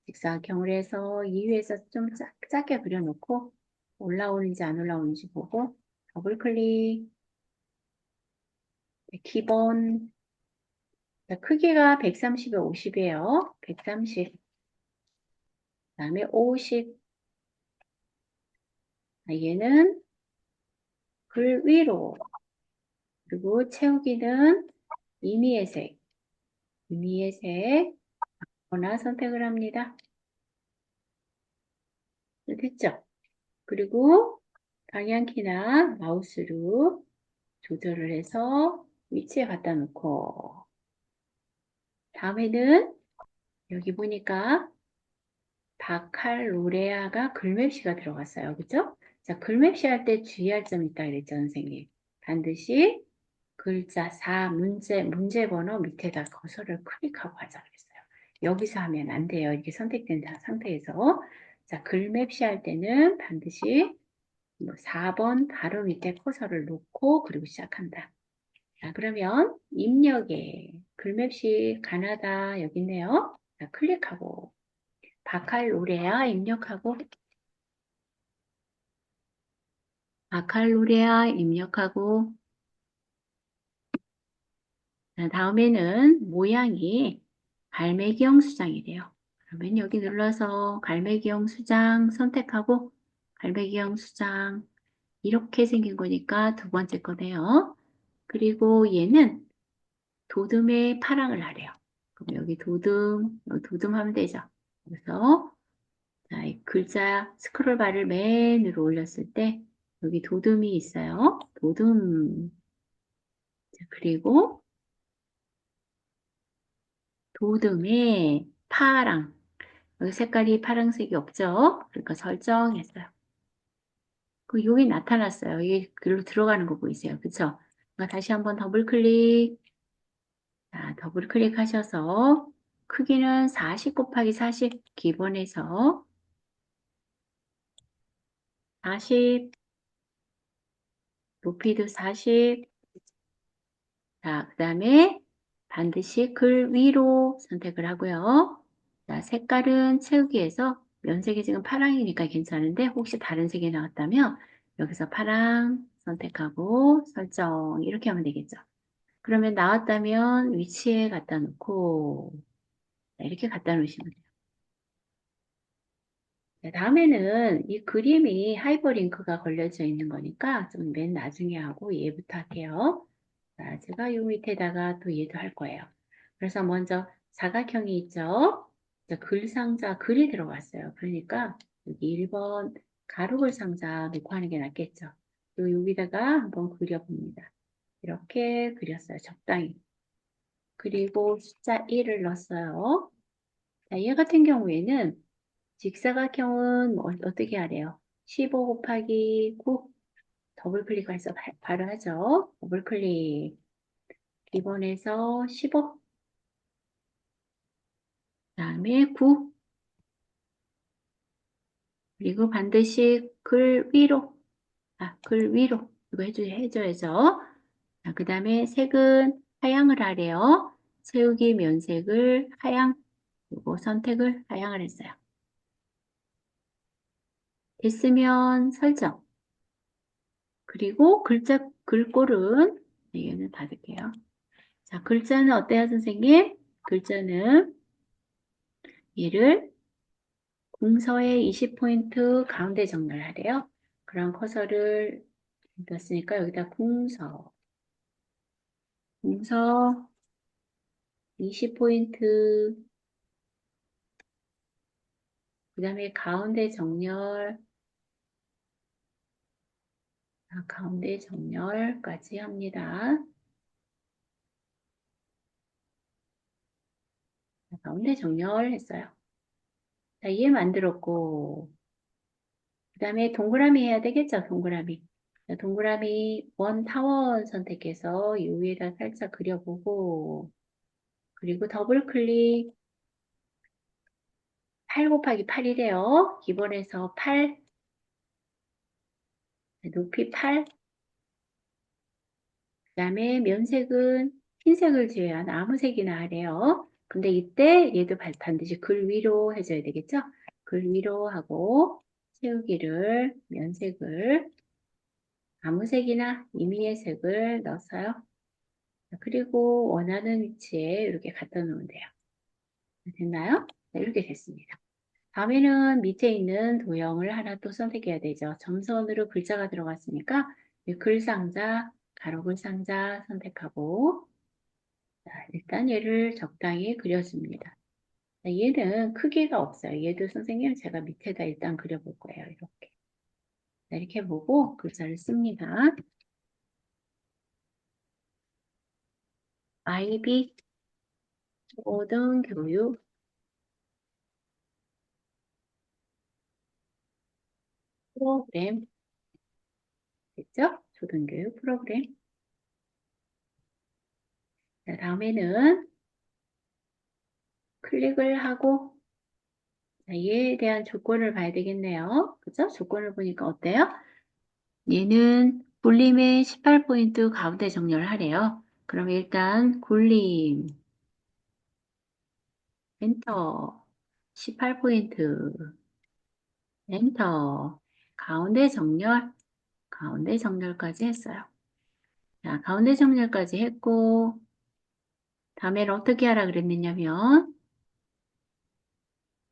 직사각형을 해서 이 위에서 좀 작게 그려놓고 올라오는지 안 올라오는지 보고 더블 클릭, 기본, 자, 크기가 130에 50이에요. 130, 그 다음에 50, 자, 얘는 글 위로, 그리고 채우기는 임의의 색, 임의의 색, 하나 선택을 합니다. 됐죠? 그리고 방향키나 마우스로 조절을 해서 위치에 갖다 놓고 다음에는 여기 보니까 바칼로레아가 글맵시가 들어갔어요. 그죠? 자, 글맵시 할 때 주의할 점이 있다 그랬죠, 선생님. 반드시 글자 4 문제 번호 밑에다 커서를 클릭하고 하자 그랬어요. 여기서 하면 안 돼요. 이렇게 선택된 상태에서. 자, 글맵시 할 때는 반드시 4번 바로 밑에 커서를 놓고 그리고 시작한다. 자, 그러면 입력에 글맵시 가나다 여기 있네요. 자, 클릭하고 바칼로레아 입력하고 바칼로레아 입력하고 자, 다음에는 모양이 갈매기형 수장이래요. 그러면 여기 눌러서 갈매기형 수장 선택하고 갈매기형 수장 이렇게 생긴 거니까 두 번째 거네요. 그리고 얘는 도듬의 파랑을 하래요. 그럼 여기 도듬 하면 되죠. 그래서 자, 이 글자 스크롤 바를 맨 위로 올렸을 때 여기 도듬이 있어요. 도듬. 자, 그리고 도듬의 파랑. 여기 색깔이 파란색이 없죠? 그러니까 설정했어요. 그 여기 나타났어요. 이게 글로 들어가는 거 보이세요? 그쵸? 그러니까 다시 한번 더블 클릭. 자, 더블 클릭하셔서 크기는 40 곱하기 40 기본에서 40 높이도 40 자, 그 다음에 반드시 글 위로 선택을 하고요. 자, 색깔은 채우기에서 면색이 지금 파랑이니까 괜찮은데 혹시 다른 색이 나왔다면 여기서 파랑 선택하고 설정 이렇게 하면 되겠죠. 그러면 나왔다면 위치에 갖다 놓고 이렇게 갖다 놓으시면 돼요. 자, 다음에는 이 그림이 하이퍼링크가 걸려져 있는 거니까 좀 맨 나중에 하고 얘부터 할게요. 자, 제가 요 밑에다가 또 얘도 할 거예요. 그래서 먼저 사각형이 있죠? 자, 글 상자, 글이 들어갔어요. 그러니까 여기 1번 가로글 상자 놓고 하는 게 낫겠죠. 또 여기다가 한번 그려봅니다. 이렇게 그렸어요. 적당히. 그리고 숫자 1을 넣었어요. 자, 얘 같은 경우에는 직사각형은 어떻게 하래요? 15 곱하기 9 더블 클릭해서 바로 하죠. 더블 클릭. 기본에서 15, 그다음에 9, 그리고 반드시 글 위로, 글 위로 이거 해줘야죠. 자, 그 다음에 색은 하향을 하래요. 채우기 면색을 하향, 그리고 선택을 하향을 했어요. 됐으면 설정. 그리고 글꼴은, 얘는 닫을게요. 자, 글자는 어때요, 선생님? 글자는 얘를 궁서의 20포인트 가운데 정렬하래요. 그럼 커서를 뒀으니까 여기다 궁서 20포인트, 그 다음에 가운데 정렬, 가운데 정렬까지 합니다. 가운데 정렬했어요. 자, 얘 만들었고, 그 다음에 동그라미 해야 되겠죠, 동그라미. 자, 동그라미 원 타원 선택해서 이 위에다 살짝 그려보고, 그리고 더블 클릭 8 곱하기 8이래요. 기본에서 8, 높이 8, 그 다음에 면색은 흰색을 제외한 아무 색이나 하래요. 근데 이때 얘도 반드시 글 위로 해줘야 되겠죠? 글 위로 하고 채우기를 면색을 아무 색이나 임의의 색을 넣었어요. 그리고 원하는 위치에 이렇게 갖다 놓으면 돼요. 됐나요? 네, 이렇게 됐습니다. 다음에는 밑에 있는 도형을 하나 또 선택해야 되죠. 점선으로 글자가 들어갔으니까 이 글상자, 가로글상자 선택하고 자, 일단 얘를 적당히 그려줍니다. 자, 얘는 크기가 없어요. 얘도 선생님 제가 밑에다 일단 그려볼 거예요. 이렇게. 자, 이렇게 보고 글자를 씁니다. IB 초등교육 프로그램 됐죠? 초등교육 프로그램. 자, 다음에는 클릭을 하고 자, 얘에 대한 조건을 봐야 되겠네요. 그죠? 조건을 보니까 어때요? 얘는 굴림의 18포인트 가운데 정렬을 하래요. 그럼 일단 굴림 엔터 18포인트 엔터 가운데 정렬까지 했어요. 자, 가운데 정렬까지 했고 다음에는 어떻게 하라 그랬느냐면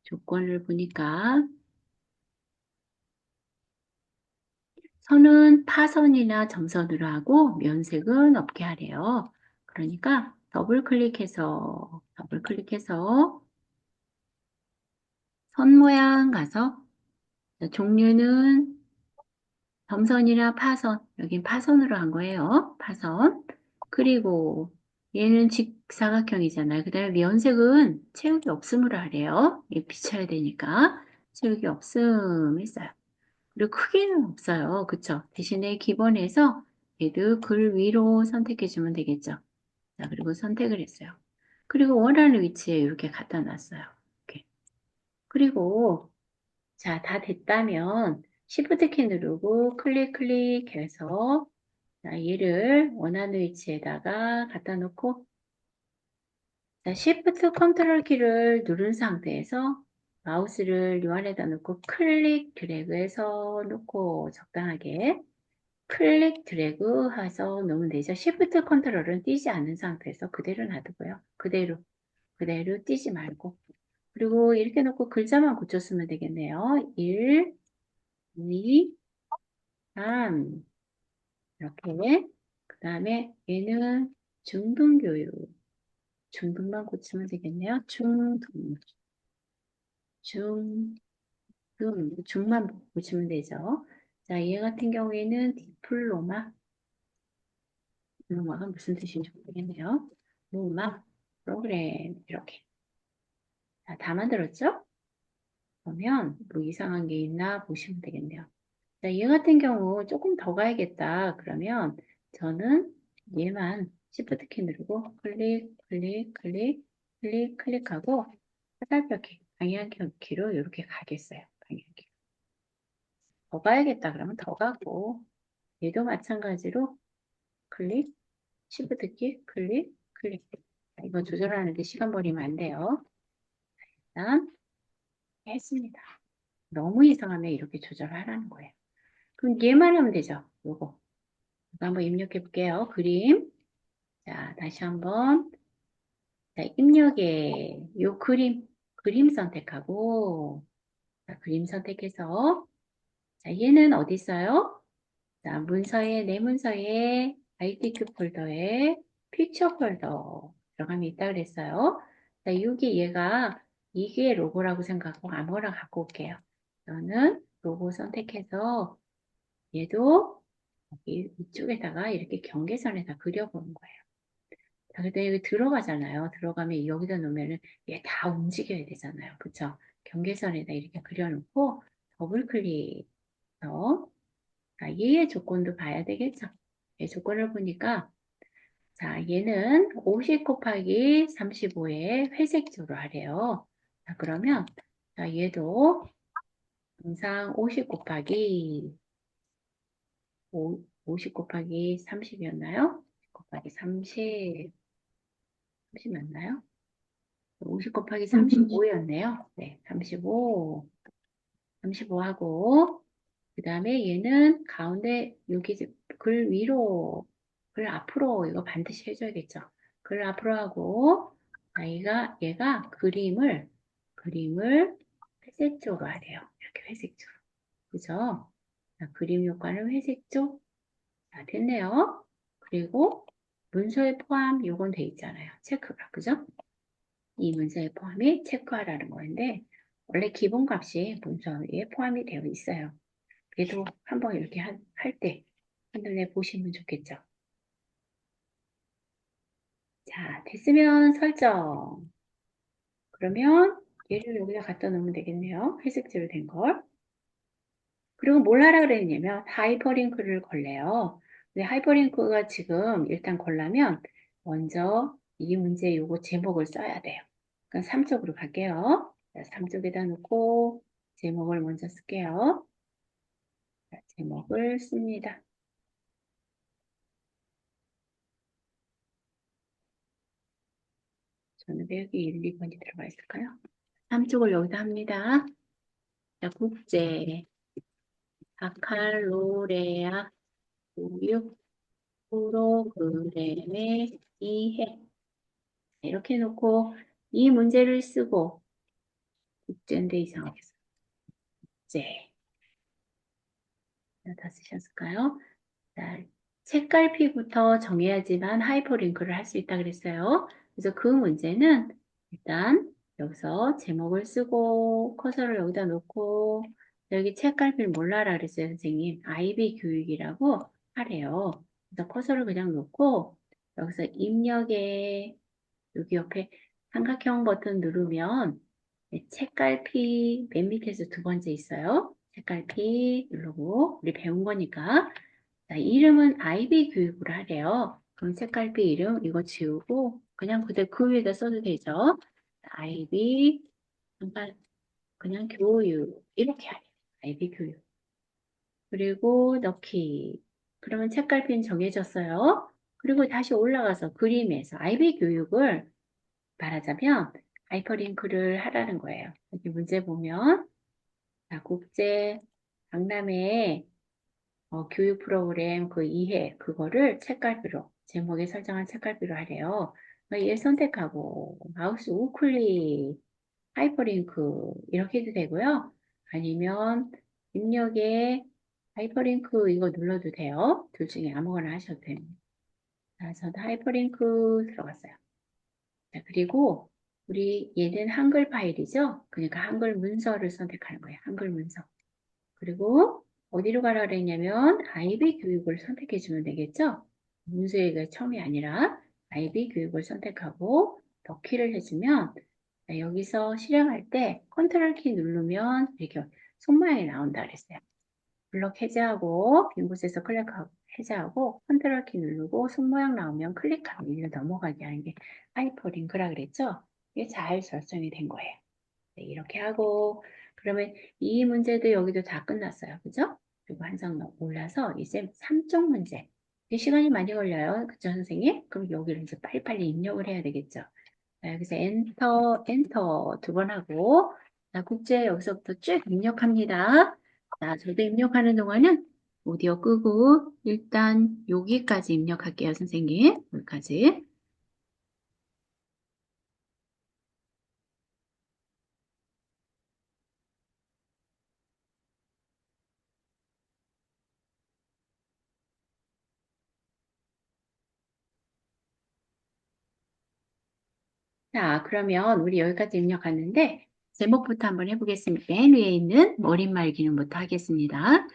조건을 보니까 선은 파선이나 점선으로 하고 면색은 없게 하래요. 그러니까 더블 클릭해서 선 모양 가서 종류는 점선이나 파선, 여긴 파선으로 한 거예요. 파선. 그리고 얘는 직사각형이잖아요. 그 다음에 면색은 채우기 없음으로 하래요. 얘 비춰야 되니까 채우기 없음 했어요. 그리고 크기는 없어요. 그쵸? 대신에 기본에서 얘도 글 위로 선택해주면 되겠죠. 자, 그리고 선택을 했어요. 그리고 원하는 위치에 이렇게 갖다 놨어요. 이렇게. 그리고 자, 다 됐다면 Shift 키 누르고 클릭해서 자, 얘를 원하는 위치에다가 갖다 놓고 자, Shift 컨트롤 키를 누른 상태에서 마우스를 요 안에다 놓고 클릭 드래그해서 놓고 적당하게 클릭 드래그 해서 놓으면 되죠. Shift 컨트롤은 띄지 않은 상태에서 그대로 놔두고요. 그대로 띄지 말고. 그리고 이렇게 놓고 글자만 고쳤으면 되겠네요. 1, 2, 3. 이렇게. 그 다음에 얘는 중등교육. 중등만 고치면 되겠네요. 중, 중만 고치면 되죠. 자, 얘 같은 경우에는 디플로마가 무슨 뜻인지 모르겠네요. 로마, 프로그램, 이렇게. 자, 다 만들었죠? 그러면 뭐 이상한 게 있나 보시면 되겠네요. 자, 얘 같은 경우 조금 더 가야겠다. 그러면 저는 얘만 Shift 키 누르고 클릭하고 화살표 키, 방향키로 이렇게 가겠어요. 방향키. 더 가야겠다. 그러면 더 가고 얘도 마찬가지로 클릭. Shift 키, 클릭, 클릭. 이거 조절하는데 시간 버리면 안 돼요. 일단 했습니다. 너무 이상하면 이렇게 조절하라는 거예요. 그럼 얘만 하면 되죠. 요거. 이거 한번 입력해 볼게요. 그림. 자, 다시 한번. 자, 입력에 요 그림 선택하고, 자, 그림 선택해서, 자, 얘는 어디 있어요? 자, 내 문서에 ITQ 폴더에 픽처 폴더 들어가면 있다 그랬어요. 자, 이게 로고라고 생각하고 아무거나 갖고 올게요. 저는 로고 선택해서 얘도 이쪽에다가 이렇게 경계선에다 그려보는 거예요. 자, 근데 여기 들어가잖아요. 들어가면 여기다 놓으면은 얘 다 움직여야 되잖아요. 그쵸? 경계선에다 이렇게 그려놓고 더블 클릭해서 자, 얘의 조건도 봐야 되겠죠? 얘 조건을 보니까 자, 얘는 50 곱하기 35에 회색조로 하래요. 자, 그러면 자, 얘도 항상 50 곱하기 50 곱하기 30이었나요? 곱하기 30 맞나요? 50 곱하기 35였네요. 네, 35 하고 그 다음에 얘는 가운데 여기 글 위로, 글 앞으로 이거 반드시 해줘야겠죠. 글 앞으로 하고, 자, 얘가 그림을 회색조로 하래요. 이렇게 회색조. 그죠? 자, 그림 효과는 회색조. 자, 됐네요. 그리고 문서에 포함, 요건 돼 있잖아요. 체크가. 그죠? 이 문서에 포함이 체크하라는 건데, 원래 기본값이 문서에 포함이 되어 있어요. 그래도 한번 이렇게 할 때 한눈에 보시면 좋겠죠. 자, 됐으면 설정. 그러면 얘를 여기다 갖다 놓으면 되겠네요. 회색지로 된 걸. 그리고 뭘 하라 그랬냐면 하이퍼링크를 걸래요. 근데 하이퍼링크가 지금 일단 걸려면 먼저 이 문제 요거 제목을 써야 돼요. 그럼 3쪽으로 갈게요. 자, 3쪽에다 놓고 제목을 먼저 쓸게요. 자, 제목을 씁니다. 저는 왜 여기 1, 2번이 들어가 있을까요? 3쪽을 여기다 합니다. 자, 국제, 바칼로레아 교육 프로그램의 이해. 이렇게 해놓고 이 문제를 쓰고 국제인데 이상하겠어. 국제. 다 쓰셨을까요? 자, 책갈피부터 정해야지만 하이퍼링크를 할 수 있다 그랬어요. 그래서 그 문제는 일단 여기서 제목을 쓰고 커서를 여기다 놓고 여기 책갈피를 몰라라 그랬어요, 선생님. IB 교육이라고 하래요. 그래서 커서를 그냥 놓고 여기서 입력에 여기 옆에 삼각형 버튼 누르면 책갈피 맨 밑에서 두 번째 있어요. 책갈피 누르고 우리 배운 거니까 자, 이름은 아이비 교육으로 하래요. 그럼 책갈피 이름 이거 지우고 그냥 그대로 그 위에다 써도 되죠. 아이비 잠깐 그냥 교육 이렇게 하래요. 아이비 교육. 그리고 넣기. 그러면 책갈피는 정해졌어요. 그리고 다시 올라가서 그림에서 아이비 교육을 말하자면 하이퍼링크를 하라는 거예요. 여기 문제 보면 자, 국제 박람회 교육 프로그램 그 이해 그거를 책갈피로 제목에 설정한 책갈피로 하래요. 얘 선택하고 마우스 우클릭 하이퍼링크 이렇게 해도 되고요. 아니면 입력에 하이퍼링크 이거 눌러도 돼요. 둘 중에 아무거나 하셔도 됩니다. 자, 저도 하이퍼링크 들어갔어요. 자, 그리고 우리 얘는 한글 파일이죠? 그러니까 한글 문서를 선택하는 거예요. 한글 문서. 그리고 어디로 가라 그랬냐면 IB 교육을 선택해 주면 되겠죠? 문서가 처음이 아니라 IB 교육을 선택하고 넣기를 해주면 자, 여기서 실행할 때 컨트롤 키 누르면 이렇게 손 모양이 나온다 그랬어요. 블럭 해제하고 빈 곳에서 클릭하고 해제하고 컨트롤 키 누르고 손 모양 나오면 클릭하면 이리로 넘어가게 하는 게 하이퍼링크라 그랬죠? 이게 잘 설정이 된 거예요. 네, 이렇게 하고 그러면 이 문제도 여기도 다 끝났어요. 그죠? 그리고 한 장 올라서 이제 3쪽 문제. 이게 시간이 많이 걸려요. 그쵸, 선생님? 그럼 여기를 이제 빨리빨리 입력을 해야 되겠죠. 자, 여기서 엔터 2번 하고, 자, 국제 여기서부터 쭉 입력합니다. 자, 저도 입력하는 동안은 오디오 끄고, 일단 여기까지 입력할게요, 선생님. 여기까지. 자, 그러면 우리 여기까지 입력하는데, 제목부터 한번 해보겠습니다. 맨 위에 있는 머릿말 기능부터 하겠습니다.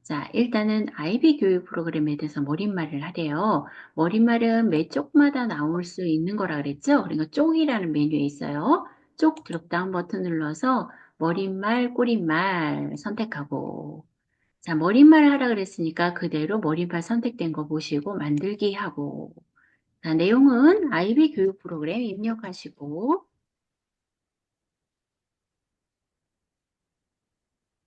자, 일단은 IB 교육 프로그램에 대해서 머릿말을 하래요. 머릿말은 매 쪽마다 나올 수 있는 거라 그랬죠? 그러니까 쪽이라는 메뉴에 있어요. 쪽 드롭다운 버튼 눌러서 머릿말, 꼬릿말 선택하고, 자, 머릿말 하라 그랬으니까 그대로 머릿말 선택된 거 보시고 만들기 하고, 자, 내용은 IB 교육 프로그램 입력하시고,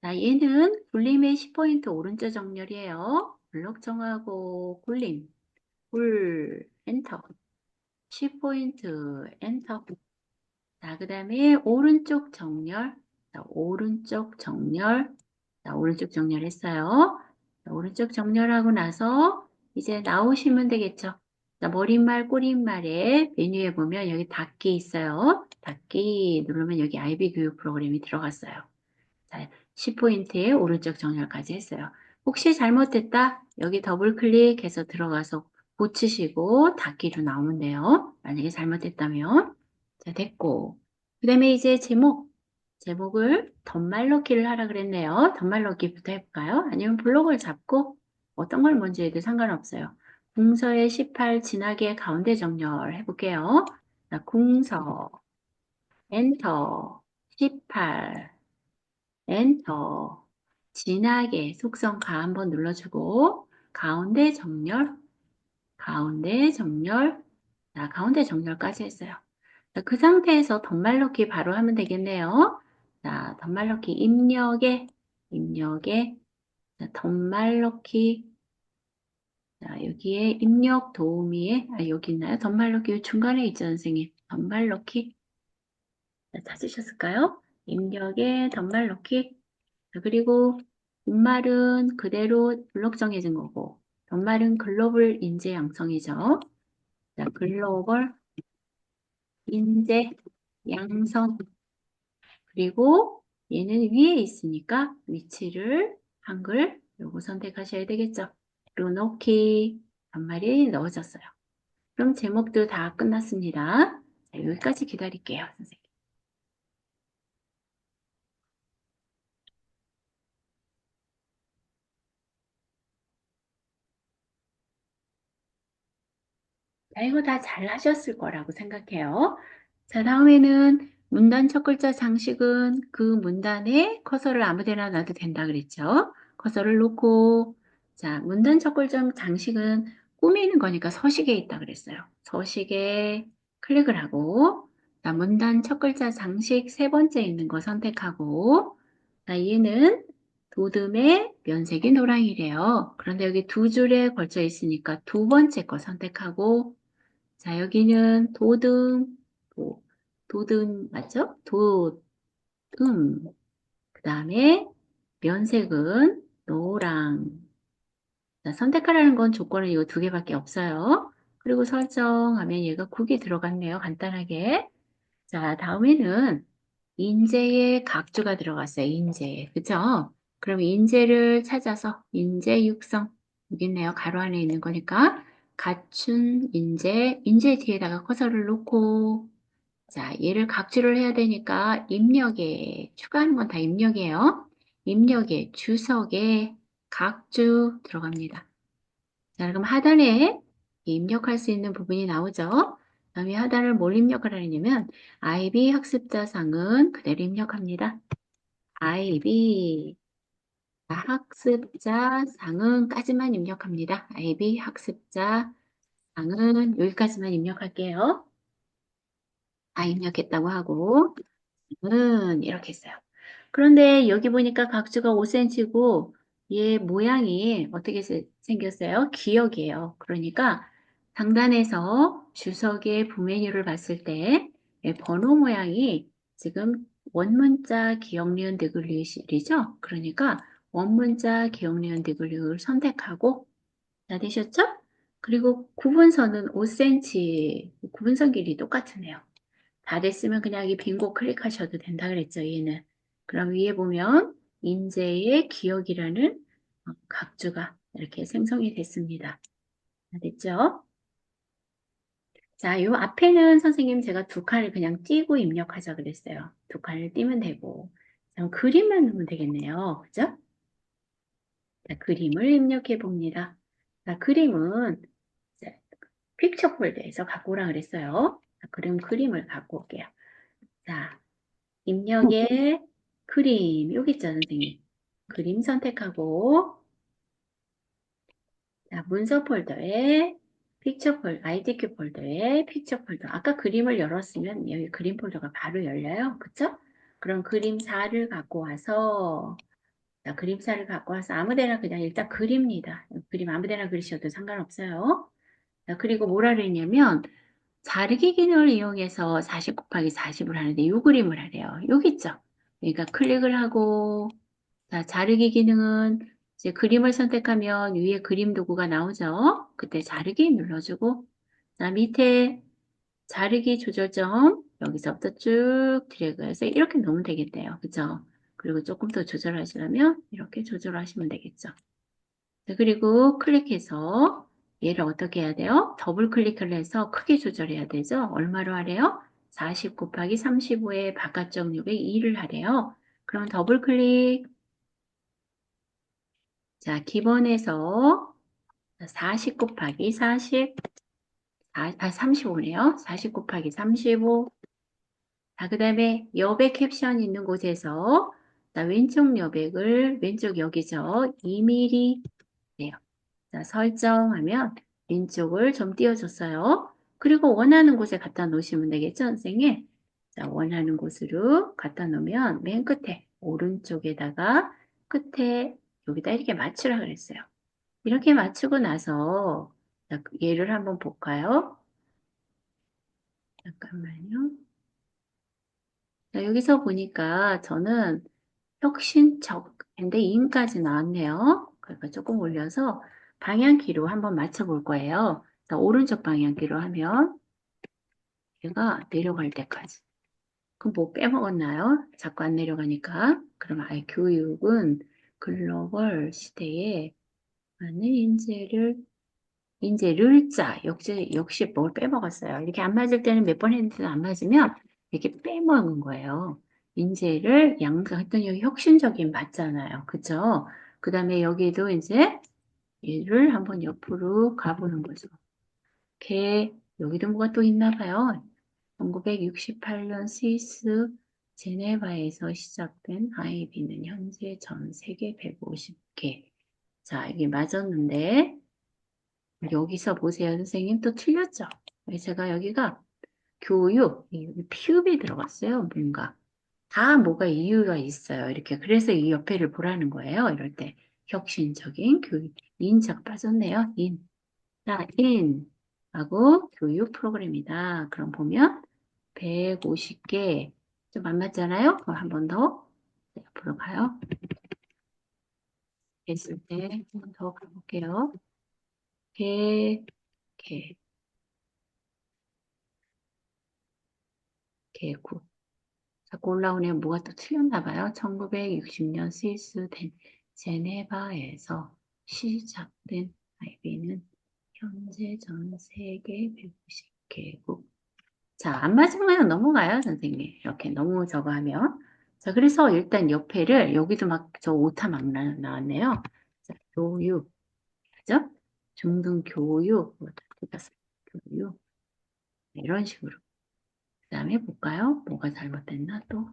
자, 얘는 굴림의 10포인트 오른쪽 정렬이에요. 블록 정하고 굴림, 엔터, 10포인트, 엔터. 자, 그 다음에 오른쪽 정렬, 자, 오른쪽 정렬, 자, 오른쪽 정렬했어요. 자, 오른쪽 정렬하고 나서 이제 나오시면 되겠죠. 자, 머릿말, 꼬릿말에 메뉴에 보면 여기 닫기 있어요. 닫기 누르면 여기 IB 교육 프로그램이 들어갔어요. 자, 10포인트에 오른쪽 정렬까지 했어요. 혹시 잘못됐다? 여기 더블 클릭해서 들어가서 고치시고 닫기로 나오면 돼요. 만약에 잘못됐다면. 자, 됐고. 그 다음에 이제 제목을 덧말 넣기를 하라 그랬네요. 덧말 넣기부터 해볼까요? 아니면 블록을 잡고 어떤 걸 먼저 해도 상관없어요. 궁서의 18 진하게 가운데 정렬 해볼게요. 자, 궁서, 엔터, 18, 엔터. 진하게 속성가 한번 눌러주고, 가운데 정렬, 자, 가운데 정렬까지 했어요. 자, 그 상태에서 덧말 넣기 바로 하면 되겠네요. 자, 덧말 넣기 입력에, 자, 덧말 넣기, 자, 여기에 입력 도우미에, 여기 있나요? 덧말 넣기 중간에 있죠, 선생님. 덧말 넣기. 자, 찾으셨을까요? 입력에 덧말 넣기. 자, 그리고 분말은 그대로 블록 정해진 거고, 덧말은 글로벌 인재 양성이죠. 자, 글로벌 인재 양성. 그리고 얘는 위에 있으니까 위치를 한글 요거 선택하셔야 되겠죠. 그리고 넣기 덧말이 넣어졌어요. 그럼 제목도 다 끝났습니다. 자, 여기까지 기다릴게요, 선생님. 자, 이거 다 잘 하셨을 거라고 생각해요. 자, 다음에는 문단 첫 글자 장식은 그 문단에 커서를 아무 데나 놔도 된다 그랬죠? 커서를 놓고, 자, 문단 첫 글자 장식은 꾸미는 거니까 서식에 있다 그랬어요. 서식에 클릭을 하고, 자, 문단 첫 글자 장식 세 번째 있는 거 선택하고, 자, 얘는 도듬의 면색이 노랑이래요. 그런데 여기 두 줄에 걸쳐 있으니까 두 번째 거 선택하고, 자, 여기는 도, 도듬, 맞죠? 그 다음에 면색은 노랑. 자, 선택하라는 건 조건은 이거 두 개밖에 없어요. 그리고 설정하면 얘가 국이 들어갔네요. 간단하게. 자, 다음에는 인재의 각주가 들어갔어요. 인재. 그죠? 그럼 인재를 찾아서 인재 육성. 여기 있네요. 가로 안에 있는 거니까. 갖춘 인재 뒤에다가 커서를 놓고, 자, 얘를 각주를 해야 되니까 입력에, 추가하는 건 다 입력이에요. 입력에, 주석에, 각주 들어갑니다. 자, 그럼 하단에 입력할 수 있는 부분이 나오죠. 그다음에 하단을 뭘 입력을 하냐면 IB 학습자상은 그대로 입력합니다. IB 학습자상은까지만 입력합니다. IB 학습자상은 여기까지만 입력할게요. 입력했다고 하고 이렇게 했어요. 그런데 여기 보니까 각주가 5cm고 얘 모양이 어떻게 생겼어요? 기억이에요. 그러니까 상단에서 주석의 부메뉴를 봤을 때 번호 모양이 지금 원문자 기억니은 디귿리죠? 그러니까 원문자 기억니은 디귿을 선택하고 다 되셨죠? 그리고 구분선은 5cm, 구분선 길이 똑같으네요. 다 됐으면 그냥 이 빈곳 클릭하셔도 된다 그랬죠, 얘는. 그럼 위에 보면 인재의 기억이라는 각주가 이렇게 생성이 됐습니다. 다 됐죠? 자, 요 앞에는 선생님 제가 두 칸을 그냥 띄고 입력하자 그랬어요. 두 칸을 띄면 되고. 자, 그림만 넣으면 되겠네요. 그죠? 자, 그림을 입력해 봅니다. 자, 그림은 이제 픽처 폴더에서 갖고 오라 그랬어요. 자, 그럼 그림을 갖고 올게요. 자, 입력에 그림, 여기 있죠, 선생님. 그림 선택하고, 자, 문서 폴더에 픽처 폴더, IDQ 폴더에 픽처 폴더. 아까 그림을 열었으면 여기 그림 폴더가 바로 열려요. 그쵸? 그럼 그림사를 갖고 와서, 자, 그림사를 갖고 와서 아무 데나 그냥 일단 그립니다. 그림 아무 데나 그리셔도 상관없어요. 자, 그리고 뭐라 그랬냐면, 자르기 기능을 이용해서 40 곱하기 40을 하는데 이 그림을 하래요. 여기 있죠? 그러니까 클릭을 하고 자, 자르기 기능은 이제 그림을 선택하면 위에 그림 도구가 나오죠? 그때 자르기 눌러주고 자, 밑에 자르기 조절점 여기서부터 쭉 드래그해서 이렇게 놓으면 되겠대요. 그죠? 그리고 조금 더 조절하시려면 이렇게 조절하시면 되겠죠. 네, 그리고 클릭해서 얘를 어떻게 해야 돼요? 더블 클릭을 해서 크기 조절해야 되죠? 얼마로 하래요? 40 곱하기 35의 바깥쪽 곱의 2를 하래요. 그럼 더블 클릭. 자, 기본에서 40 곱하기 40, 35네요. 40 곱하기 35. 자, 그 다음에 여백 캡션 있는 곳에서 자, 왼쪽 여백을, 왼쪽 여기죠. 2mm 네요. 자, 설정하면 왼쪽을 좀 띄워줬어요. 그리고 원하는 곳에 갖다 놓으시면 되겠죠, 선생님? 자, 원하는 곳으로 갖다 놓으면 맨 끝에 오른쪽에다가 끝에 여기다 이렇게 맞추라 그랬어요. 이렇게 맞추고 나서 자, 얘를 한번 볼까요? 잠깐만요. 자, 여기서 보니까 저는 혁신적인데 인까지 나왔네요. 그러니까 조금 올려서 방향키로 한번 맞춰볼 거예요. 자, 오른쪽 방향키로 하면 얘가 내려갈 때까지. 그럼 뭐 빼먹었나요? 자꾸 안 내려가니까. 그럼 아예 교육은 글로벌 시대에 많은 인재를 역시 뭘 빼먹었어요. 이렇게 안 맞을 때는 몇 번 했는데도 안 맞으면 이렇게 빼먹은 거예요. 인재를 양보했더니 여기 혁신적인 맞잖아요. 그쵸? 그 다음에 여기도 이제 얘를 한번 옆으로 가보는 거죠. 여기도 뭐가 또 있나 봐요. 1968년 스위스 제네바에서 시작된 IB는 현재 전 세계 150개. 자, 이게 맞았는데, 여기서 보세요. 선생님 또 틀렸죠? 왜 제가 여기가 교육, 여기 피읍이 들어갔어요. 뭔가. 다 뭐가 이유가 있어요. 이렇게. 그래서 이 옆에를 보라는 거예요. 이럴 때. 혁신적인 교육. 인자가 빠졌네요. 자, 하고 교육 프로그램이다. 그럼 보면 150개. 좀 안 맞잖아요? 그럼 한 번 더. 옆으로 가요. 했을 때 한 번 더 가볼게요. 개, 개, 개구. 자꾸 올라오네요. 뭐가 또 틀렸나 봐요. 1960년 스위스 제네바에서 시작된 IB는 현재 전 세계 150개국. 자, 안 맞으면 넘어가요, 선생님. 이렇게 너무 저거 하면. 자, 그래서 일단 옆에를, 여기도 막 저 오타 막 나왔네요. 자, 교육. 그죠? 중등 교육. 교육. 이런 식으로. 그 다음에 볼까요? 뭐가 잘못됐나 또?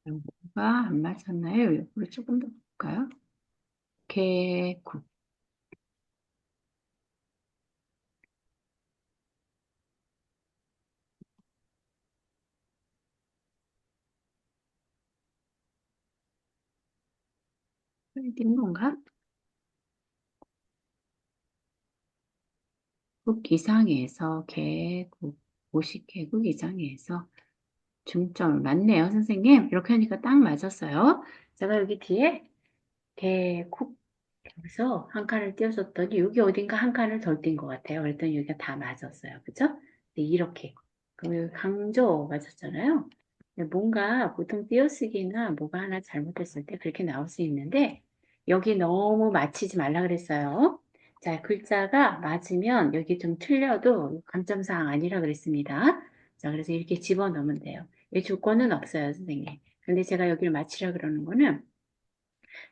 뭐가 안 맞았나요? 옆으로 조금 더 볼까요? 개국. 된 건가? 국 이상에서 개국, 50개국 이상에서 중점 맞네요, 선생님. 이렇게 하니까 딱 맞았어요. 제가 여기 뒤에 개국 여기서 한 칸을 띄워줬더니 여기 어딘가 한 칸을 덜 띈 것 같아요. 그랬더니 여기가 다 맞았어요. 그죠? 네, 이렇게. 그럼 여기 강조 맞았잖아요. 근데 뭔가 보통 띄어쓰기나 뭐가 하나 잘못했을 때 그렇게 나올 수 있는데 여기 너무 맞히지 말라 그랬어요. 자, 글자가 맞으면 여기 좀 틀려도 감점사항 아니라 그랬습니다. 자, 그래서 이렇게 집어넣으면 돼요. 이 조건은 없어요, 선생님. 근데 제가 여기를 맞히라 그러는 거는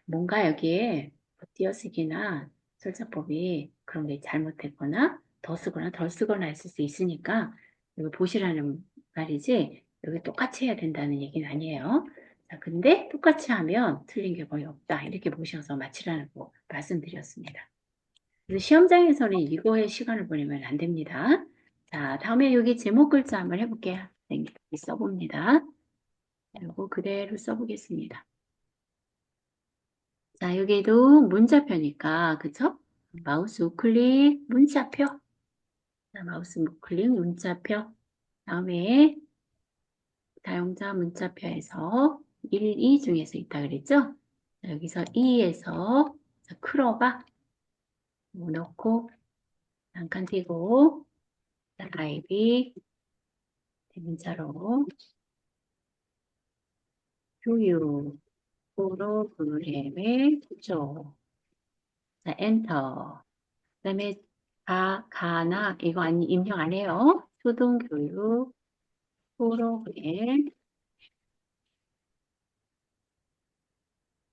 뭔가 여기에 띄어쓰기나 설자법이 그런 게 잘못됐거나 더 쓰거나 덜 쓰거나 했을 수 있으니까 여기 보시라는 말이지 여기 똑같이 해야 된다는 얘기는 아니에요. 자, 근데 똑같이 하면 틀린 게 거의 없다. 이렇게 보셔서 맞히라는 거 말씀드렸습니다. 그래서 시험장에서는 이거에 시간을 보내면 안 됩니다. 자, 다음에 여기 제목 글자 한번 해볼게요. 네, 써봅니다. 그리고 그대로 써보겠습니다. 자, 여기도 문자표니까, 그쵸? 마우스 우클릭 문자표. 자, 마우스 우클릭 문자표. 다음에 사용자 문자표에서 1, 2 중에서 있다 그랬죠? 자, 여기서 2에서 크로바 넣고 잠깐 띄고 자, 아이비 대문자로 교육 프로그램의 구조. 자, 엔터. 그다음에 가나 이거 아니 입력 안 해요. 초등교육 프로그램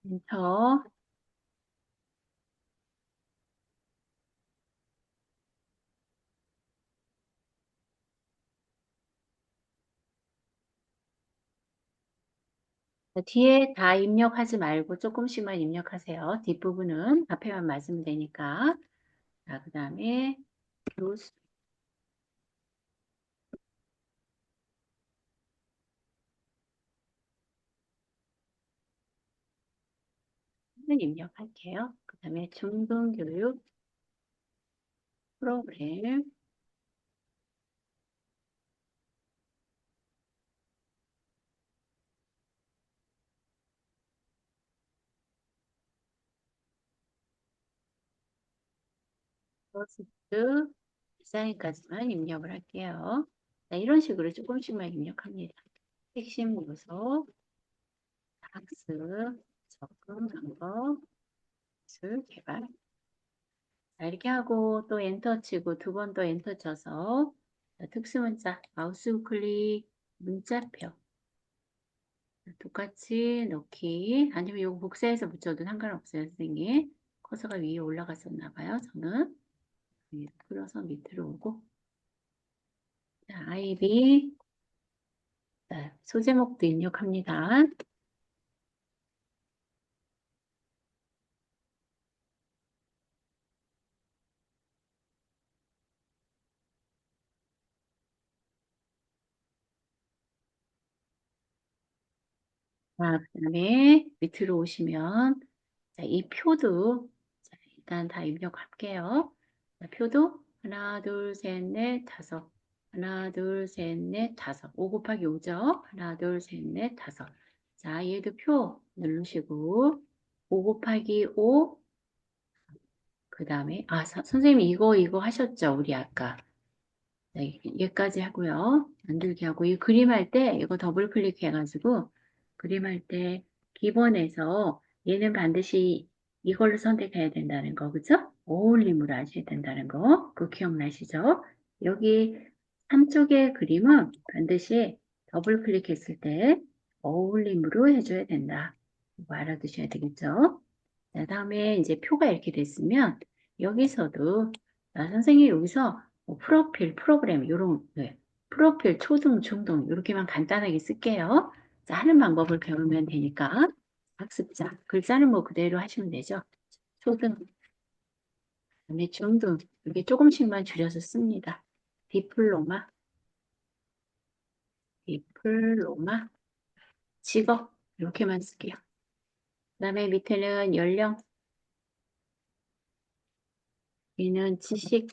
엔터. 뒤에 다 입력하지 말고 조금씩만 입력하세요. 뒷부분은 앞에만 맞으면 되니까. 자, 그다음에 교수는 입력할게요. 그다음에 중등교육 프로그램 프로젝트 디자인까지만 입력을 할게요. 자, 이런 식으로 조금씩만 입력합니다. 핵심 요소, 학습, 접근 방법, 기술 개발. 자, 이렇게 하고 또 엔터 치고 두 번 또 엔터 쳐서 자, 특수문자 마우스 우클릭 문자표 똑같이 넣기 아니면 이거 복사해서 붙여도 상관없어요 선생님. 커서가 위에 올라갔었나 봐요. 저는 위로 끌어서 밑으로 오고 자, 아이비 자, 소제목도 입력합니다. 자, 그다음에 밑으로 오시면 자, 이 표도 자, 일단 다 입력할게요. 자, 표도 하나, 둘, 셋, 넷, 다섯. 하나, 둘, 셋, 넷, 다섯. 5 곱하기 5죠. 하나, 둘, 셋, 넷, 다섯. 자, 얘도 표 누르시고 5 곱하기 5. 그 다음에 선생님 이거 하셨죠? 우리 아까. 네, 얘까지 하고요. 만들기 하고 이 그림할 때 이거 더블 클릭해가지고 그림할 때 기본에서 얘는 반드시 이걸로 선택해야 된다는 거, 그죠? 어울림으로 하셔야 된다는 거, 그거 기억나시죠? 여기 삼쪽의 그림은 반드시 더블 클릭했을 때 어울림으로 해줘야 된다. 이거 알아두셔야 되겠죠? 자, 다음에 이제 표가 이렇게 됐으면 여기서도 선생님 여기서 뭐 프로필, 프로그램 요런 네, 프로필, 초등, 중등 이렇게만 간단하게 쓸게요. 하는 방법을 배우면 되니까 학습자 글자는 뭐 그대로 하시면 되죠. 초등, 그다음에 중등 이렇게 조금씩만 줄여서 씁니다. 디플로마, 디플로마, 직업 이렇게만 쓸게요. 그다음에 밑에는 연령, 여기는 지식이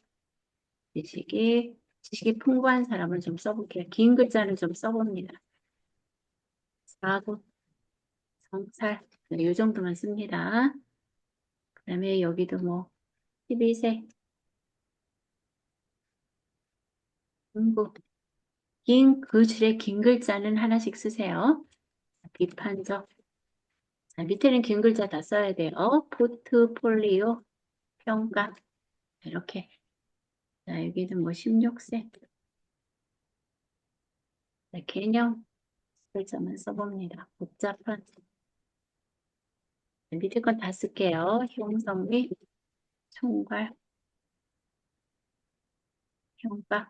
풍부한 사람을 좀 써볼게요. 긴 글자는 좀 써봅니다. 사고, 성살, 네, 이 정도만 씁니다. 그 다음에 여기도 뭐 12세, 공부, 그 줄에 긴 글자는 하나씩 쓰세요. 비판적, 자, 밑에는 긴 글자 다 써야 돼요. 포트폴리오, 평가, 이렇게. 자, 여기는 뭐 16세, 자, 개념 글자만 써봅니다. 복잡한, 밑에 건 다 쓸게요. 형성미, 총괄, 평가.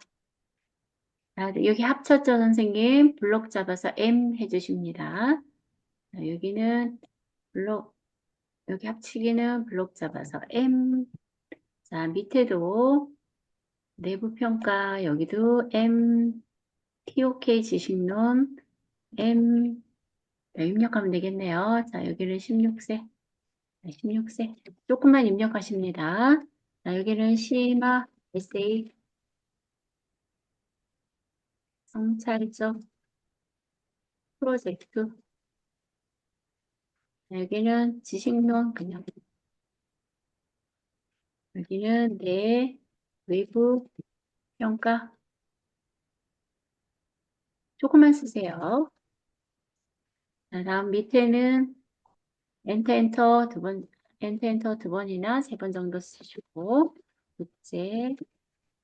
자, 여기 합쳤죠, 선생님? 블록 잡아서 M 해주십니다. 자, 여기는 블록, 여기 합치기는 블록 잡아서 M. 자, 밑에도 내부 평가, 여기도 M, TOK 지식론, M. 네, 입력하면 되겠네요. 자, 여기는 16세. 16세. 조금만 입력하십니다. 자, 여기는 심화, 에세이, 성찰적, 프로젝트. 자, 여기는 지식론, 그냥. 여기는 내 외부 평가. 조금만 쓰세요. 자, 다음 밑에는 엔터 두 번, 엔터 두 번이나 세 번 정도 쓰시고, 국제,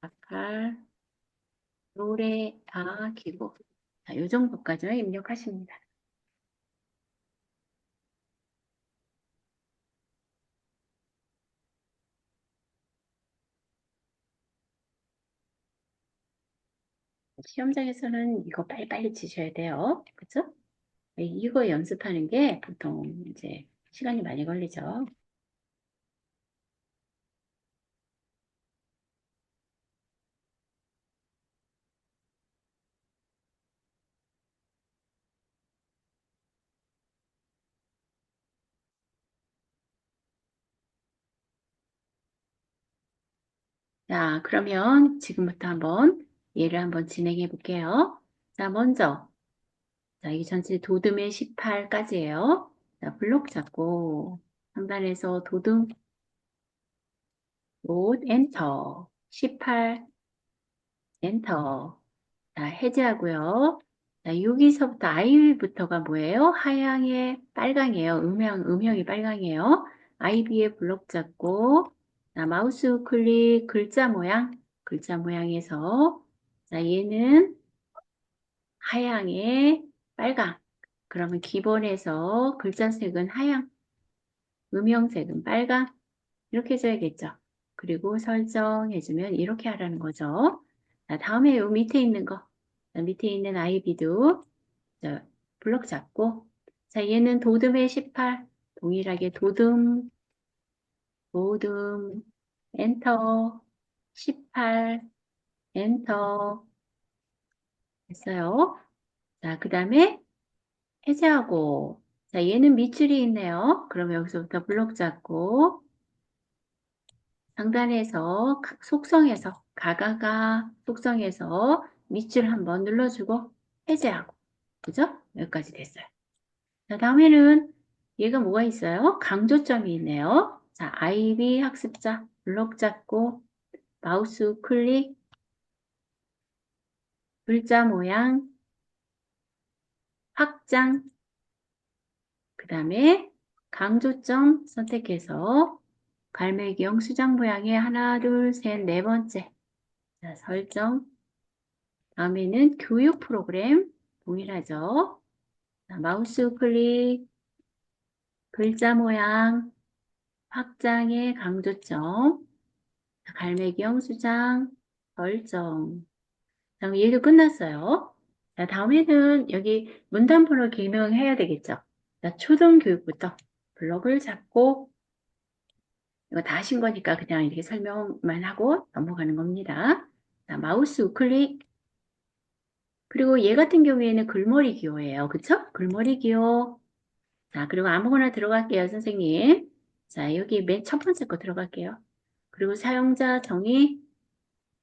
아칼, 노래, 기고. 자, 요 정도까지만 입력하십니다. 시험장에서는 이거 빨리빨리 치셔야 돼요. 그쵸? 이거 연습하는 게 보통 이제 시간이 많이 걸리죠. 자, 그러면 지금부터 한번 얘를 한번 진행해 볼게요. 자, 먼저, 자, 이 전체 도듬의 18까지예요. 자, 블록 잡고 상단에서 도듬, 롯, 엔터, 18, 엔터. 자, 해제하고요. 자, 여기서부터 I부터가 뭐예요? 하양에 빨강이에요. 음영이 빨강이에요. IB의 블록 잡고, 자, 마우스 클릭 글자 모양에서, 자, 얘는 하양에 빨강. 그러면 기본에서 글자 색은 하양, 음영색은 빨강. 이렇게 해줘야겠죠. 그리고 설정해주면 이렇게 하라는 거죠. 자, 다음에 요 밑에 있는 거. 자, 밑에 있는 아이비도 자, 블럭 잡고. 자, 얘는 도듬의 18. 동일하게 도듬, 엔터, 18, 엔터. 됐어요. 자, 그 다음에 해제하고. 자, 얘는 밑줄이 있네요. 그럼 여기서부터 블럭 잡고. 상단에서 속성에서 가가가 속성에서 밑줄 한번 눌러주고 해제하고 그죠? 여기까지 됐어요. 자, 다음에는 얘가 뭐가 있어요? 강조점이 있네요. 자, IB 학습자 블록 잡고 마우스 클릭 글자 모양 확장 그 다음에 강조점 선택해서 갈매기형 수장 모양의 하나 둘 셋 네 번째 자, 설정 다음에는 교육 프로그램 동일하죠. 자, 마우스 클릭, 글자 모양, 확장의 강조점, 자, 갈매기형 수장, 설정. 자, 얘도 끝났어요. 자, 다음에는 여기 문단번호 기능 해야 되겠죠. 자, 초등교육부터 블록을 잡고 이거 다 하신 거니까 그냥 이렇게 설명만 하고 넘어가는 겁니다. 자, 마우스 우클릭. 그리고 얘 같은 경우에는 글머리 기호예요. 그쵸? 글머리 기호. 자, 그리고 아무거나 들어갈게요, 선생님. 자, 여기 맨 첫 번째 거 들어갈게요. 그리고 사용자 정의.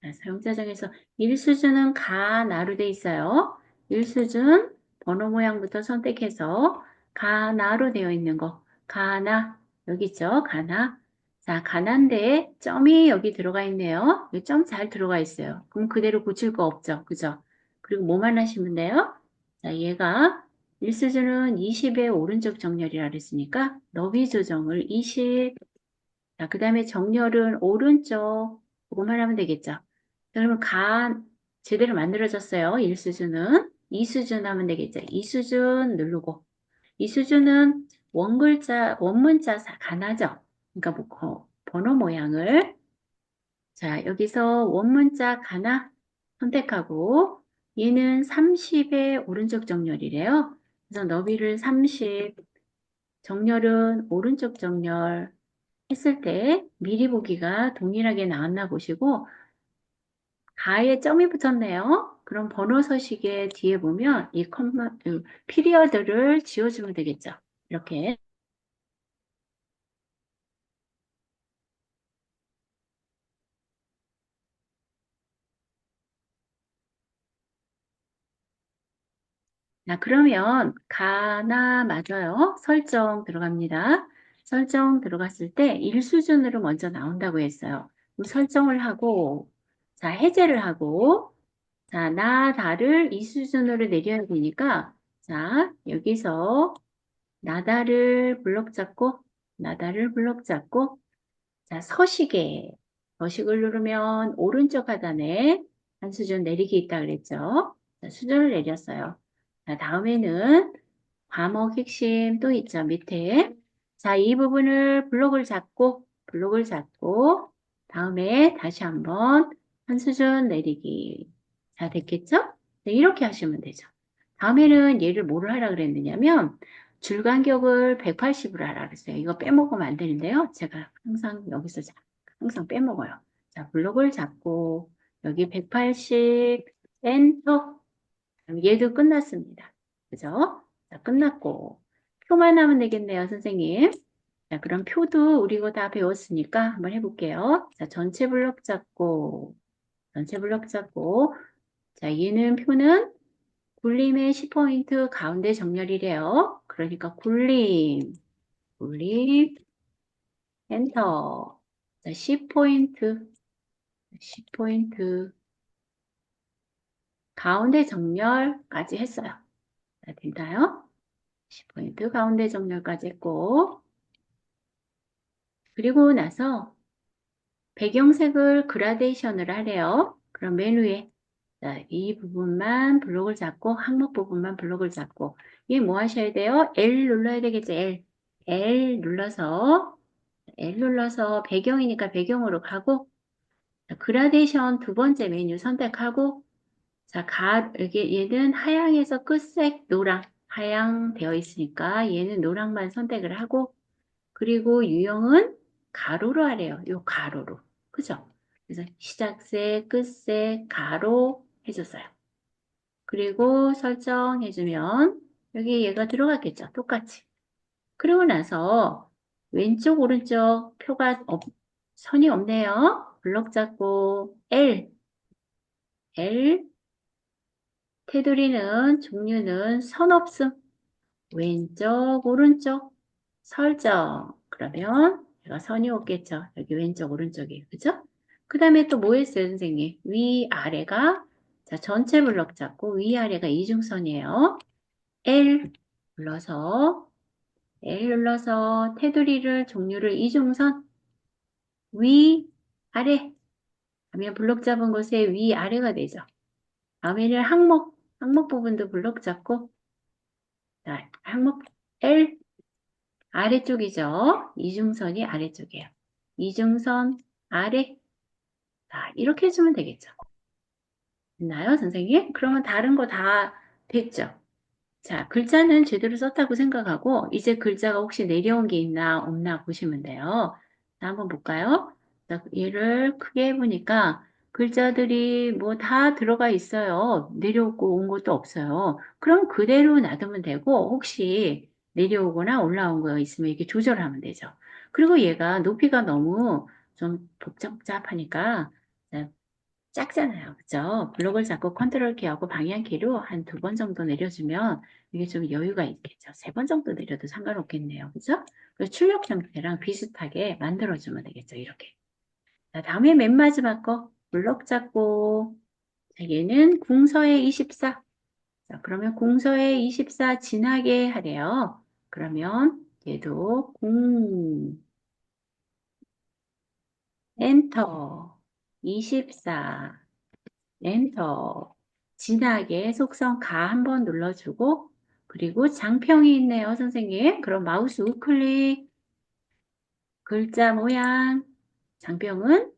자, 사용자 정의에서 1수준은 가, 나로 돼 있어요. 1수준 번호 모양부터 선택해서 가, 나로 되어 있는 거. 가나. 여기 있죠? 가나. 자, 가난데 점이 여기 들어가 있네요. 점 잘 들어가 있어요. 그럼 그대로 고칠 거 없죠? 그죠? 그리고 뭐만 하시면 돼요? 자, 얘가 1수준은 20의 오른쪽 정렬이라 그랬으니까 너비 조정을 20. 자, 그 다음에 정렬은 오른쪽. 그거만 하면 되겠죠? 그러면 제대로 만들어졌어요. 1수준은. 2수준 하면 되겠죠? 2수준 누르고. 2수준은 원문자 가나죠? 그러니까 번호 모양을. 자, 여기서 원문자 가나 선택하고, 얘는 30의 오른쪽 정렬이래요. 그래서 너비를 30, 정렬은 오른쪽 정렬 했을 때 미리 보기가 동일하게 나왔나 보시고, 가에 점이 붙었네요. 그럼 번호 서식의 뒤에 보면 피리어드를 지워주면 되겠죠. 이렇게. 자, 그러면 가나 맞아요. 설정 들어갑니다. 설정 들어갔을 때 1수준으로 먼저 나온다고 했어요. 그럼 설정을 하고, 자, 해제를 하고, 자, 다를 2수준으로 내려야 되니까, 자, 여기서 나다를 블록 잡고, 나다를 블록 잡고, 자, 서식을 누르면 오른쪽 하단에 한 수준 내리기 있다 그랬죠. 자, 수준을 내렸어요. 자, 다음에는 과목 핵심 또 있죠, 밑에. 자, 이 부분을 블록을 잡고, 다음에 다시 한번 한 수준 내리기. 자, 됐겠죠? 네, 이렇게 하시면 되죠. 다음에는 얘를 뭐를 하라 그랬느냐면, 줄 간격을 180으로 하라 그랬어요. 이거 빼먹으면 안 되는데요. 제가 항상 여기서 항상 빼먹어요. 자, 블록을 잡고, 여기 180, 엔터. 그럼 얘도 끝났습니다. 그죠? 자, 끝났고. 표만 하면 되겠네요, 선생님. 자, 그럼 표도 우리 이거 다 배웠으니까 한번 해볼게요. 자, 전체 블록 잡고. 자, 얘는 표는 굴림의 10포인트 가운데 정렬이래요. 그러니까 굴림, 엔터. 자, 10포인트 가운데 정렬까지 했어요. 자, 됐나요? 10포인트 가운데 정렬까지 했고, 그리고 나서 배경색을 그라데이션을 하래요. 그럼 맨 위에, 자, 이 부분만 블록을 잡고, 항목 부분만 블록을 잡고, 이게 뭐 하셔야 돼요? L 눌러야 되겠죠, L. L 눌러서 배경이니까 배경으로 가고, 자, 그라데이션 두 번째 메뉴 선택하고, 자, 얘는 하향에서 끝색 노랑, 하향 되어 있으니까 얘는 노랑만 선택을 하고, 그리고 유형은 가로로 하래요. 요 가로로. 그죠? 그래서 시작색, 끝색, 가로 해줬어요. 그리고 설정해주면 여기 얘가 들어갔겠죠. 똑같이. 그리고 나서 왼쪽, 오른쪽 선이 없네요. 블럭 잡고 L, 테두리는 종류는 선 없음. 왼쪽, 오른쪽 설정. 그러면 얘가 선이 없겠죠. 여기 왼쪽, 오른쪽이. 그죠? 그 다음에 또 뭐 했어요, 선생님? 위아래가, 자, 전체 블럭 잡고 위아래가 이중선이에요. L 눌러서, L 눌러서 테두리를, 종류를 이중선, 아래. 하면 블럭 잡은 곳에 위아래가 되죠. 다음에는 항목 부분도 블럭 잡고, 자, 항목 L 아래쪽이죠. 이중선이 아래쪽이에요. 이중선 아래. 자, 이렇게 해주면 되겠죠. 됐나요, 선생님? 그러면 다른 거 다 됐죠? 자, 글자는 제대로 썼다고 생각하고, 이제 글자가 혹시 내려온 게 있나 없나 보시면 돼요. 자, 한번 볼까요? 자, 얘를 크게 해보니까 글자들이 뭐 다 들어가 있어요. 내려오고 온 것도 없어요. 그럼 그대로 놔두면 되고, 혹시 내려오거나 올라온 거 있으면 이렇게 조절하면 되죠. 그리고 얘가 높이가 너무 좀 복잡하니까 작잖아요. 그죠? 블록을 잡고 컨트롤 키하고 방향 키로 한 두 번 정도 내려주면 이게 좀 여유가 있겠죠. 세 번 정도 내려도 상관없겠네요. 그죠? 그래서 출력 형태랑 비슷하게 만들어주면 되겠죠. 이렇게. 자, 다음에 맨 마지막 거 블록 잡고 자, 얘는 궁서의 24. 자, 그러면 궁서의 24 지나게 하래요. 그러면 얘도 엔터 24 엔터. 진하게 속성 가 한번 눌러주고, 그리고 장평이 있네요, 선생님. 그럼 마우스 우클릭, 글자 모양, 장평은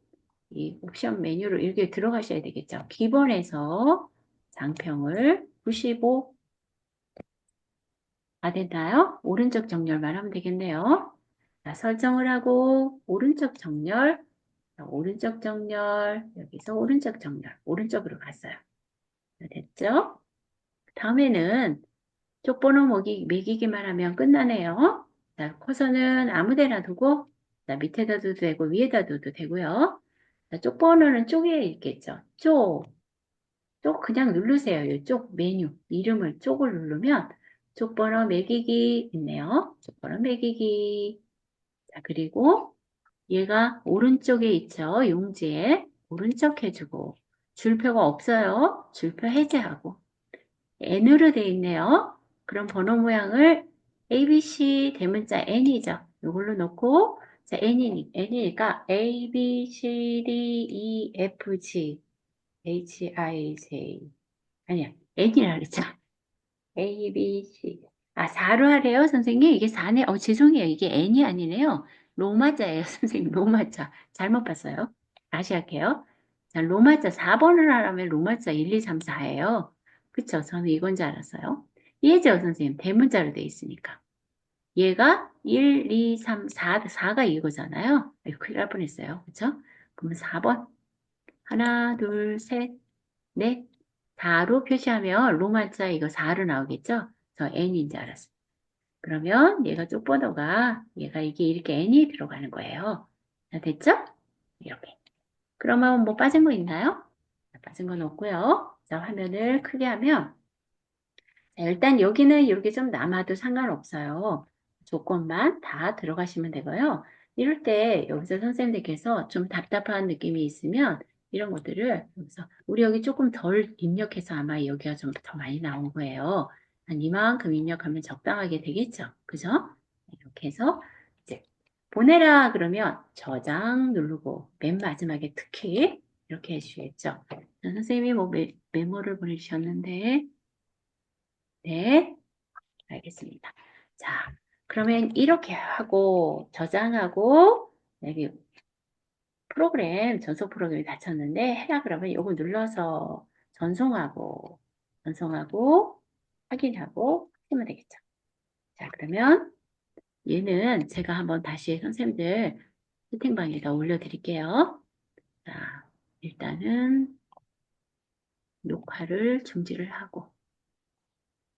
이 옵션 메뉴로 이렇게 들어가셔야 되겠죠. 기본에서 장평을 95, 다 됐나요? 오른쪽 정렬만 하면 되겠네요. 자, 설정을 하고, 오른쪽 정렬, 자, 오른쪽 정렬, 여기서 오른쪽 정렬, 오른쪽으로 갔어요. 자, 됐죠? 다음에는 쪽번호 매기기만 하면 끝나네요. 자, 커서는 아무 데나 두고, 자, 밑에다 둬도 되고, 위에다 둬도 되고요. 자, 쪽번호는 쪽에 있겠죠. 쪽 그냥 누르세요. 이쪽 메뉴, 이름을 쪽을 누르면 쪽번호 매기기 있네요. 쪽번호 매기기. 자, 그리고 얘가 오른쪽에 있죠. 용지에. 오른쪽 해주고. 줄표가 없어요. 줄표 해제하고. N으로 돼 있네요. 그럼 번호 모양을 ABC 대문자 N이죠. 이걸로 놓고 자, N이니까 A, B, C, D, E, F, G, H, I, J 아니야, N이라 그랬죠. A, B, C. 아, 4로 하래요, 선생님? 이게 4네. 죄송해요. 이게 N이 아니네요. 로마자예요, 선생님. 로마자. 잘못 봤어요. 다시 할게요. 자, 로마자 4번을 하려면 로마자 1, 2, 3, 4예요. 그쵸? 저는 이건 줄 알았어요. 이해죠, 선생님? 대문자로 돼 있으니까. 얘가 1, 2, 3, 4가 이거잖아요. 큰일 날 뻔했어요. 그쵸? 그러면 4번. 하나, 둘, 셋, 넷. 4로 표시하면 로마자 이거 4로 나오겠죠? 저 N인 줄 알았어요. 그러면 얘가 쪽번호가 얘가 이게 이렇게 N이 들어가는 거예요. 자, 됐죠? 이렇게. 그러면 뭐 빠진 거 있나요? 자, 빠진 건 없고요. 자, 화면을 크게 하면 자, 일단 여기는 이렇게 좀 남아도 상관없어요. 조건만 다 들어가시면 되고요. 이럴 때 여기서 선생님들께서 좀 답답한 느낌이 있으면 이런 것들을 여기서 우리 여기 조금 덜 입력해서 아마 여기가 좀 더 많이 나온 거예요. 한 이만큼 입력하면 적당하게 되겠죠. 그죠? 이렇게 해서 이제 보내라 그러면 저장 누르고 맨 마지막에 특히 이렇게 해주시겠죠. 선생님이 뭐 메모를 보내주셨는데 네. 알겠습니다. 자, 그러면 이렇게 하고 저장하고 여기 전송 프로그램이 닫혔는데 해라 그러면 요거 눌러서 전송하고 확인하고 하면 되겠죠. 자, 그러면 얘는 제가 한번 다시 선생님들 채팅방에다 올려드릴게요. 자, 일단은 녹화를 중지를 하고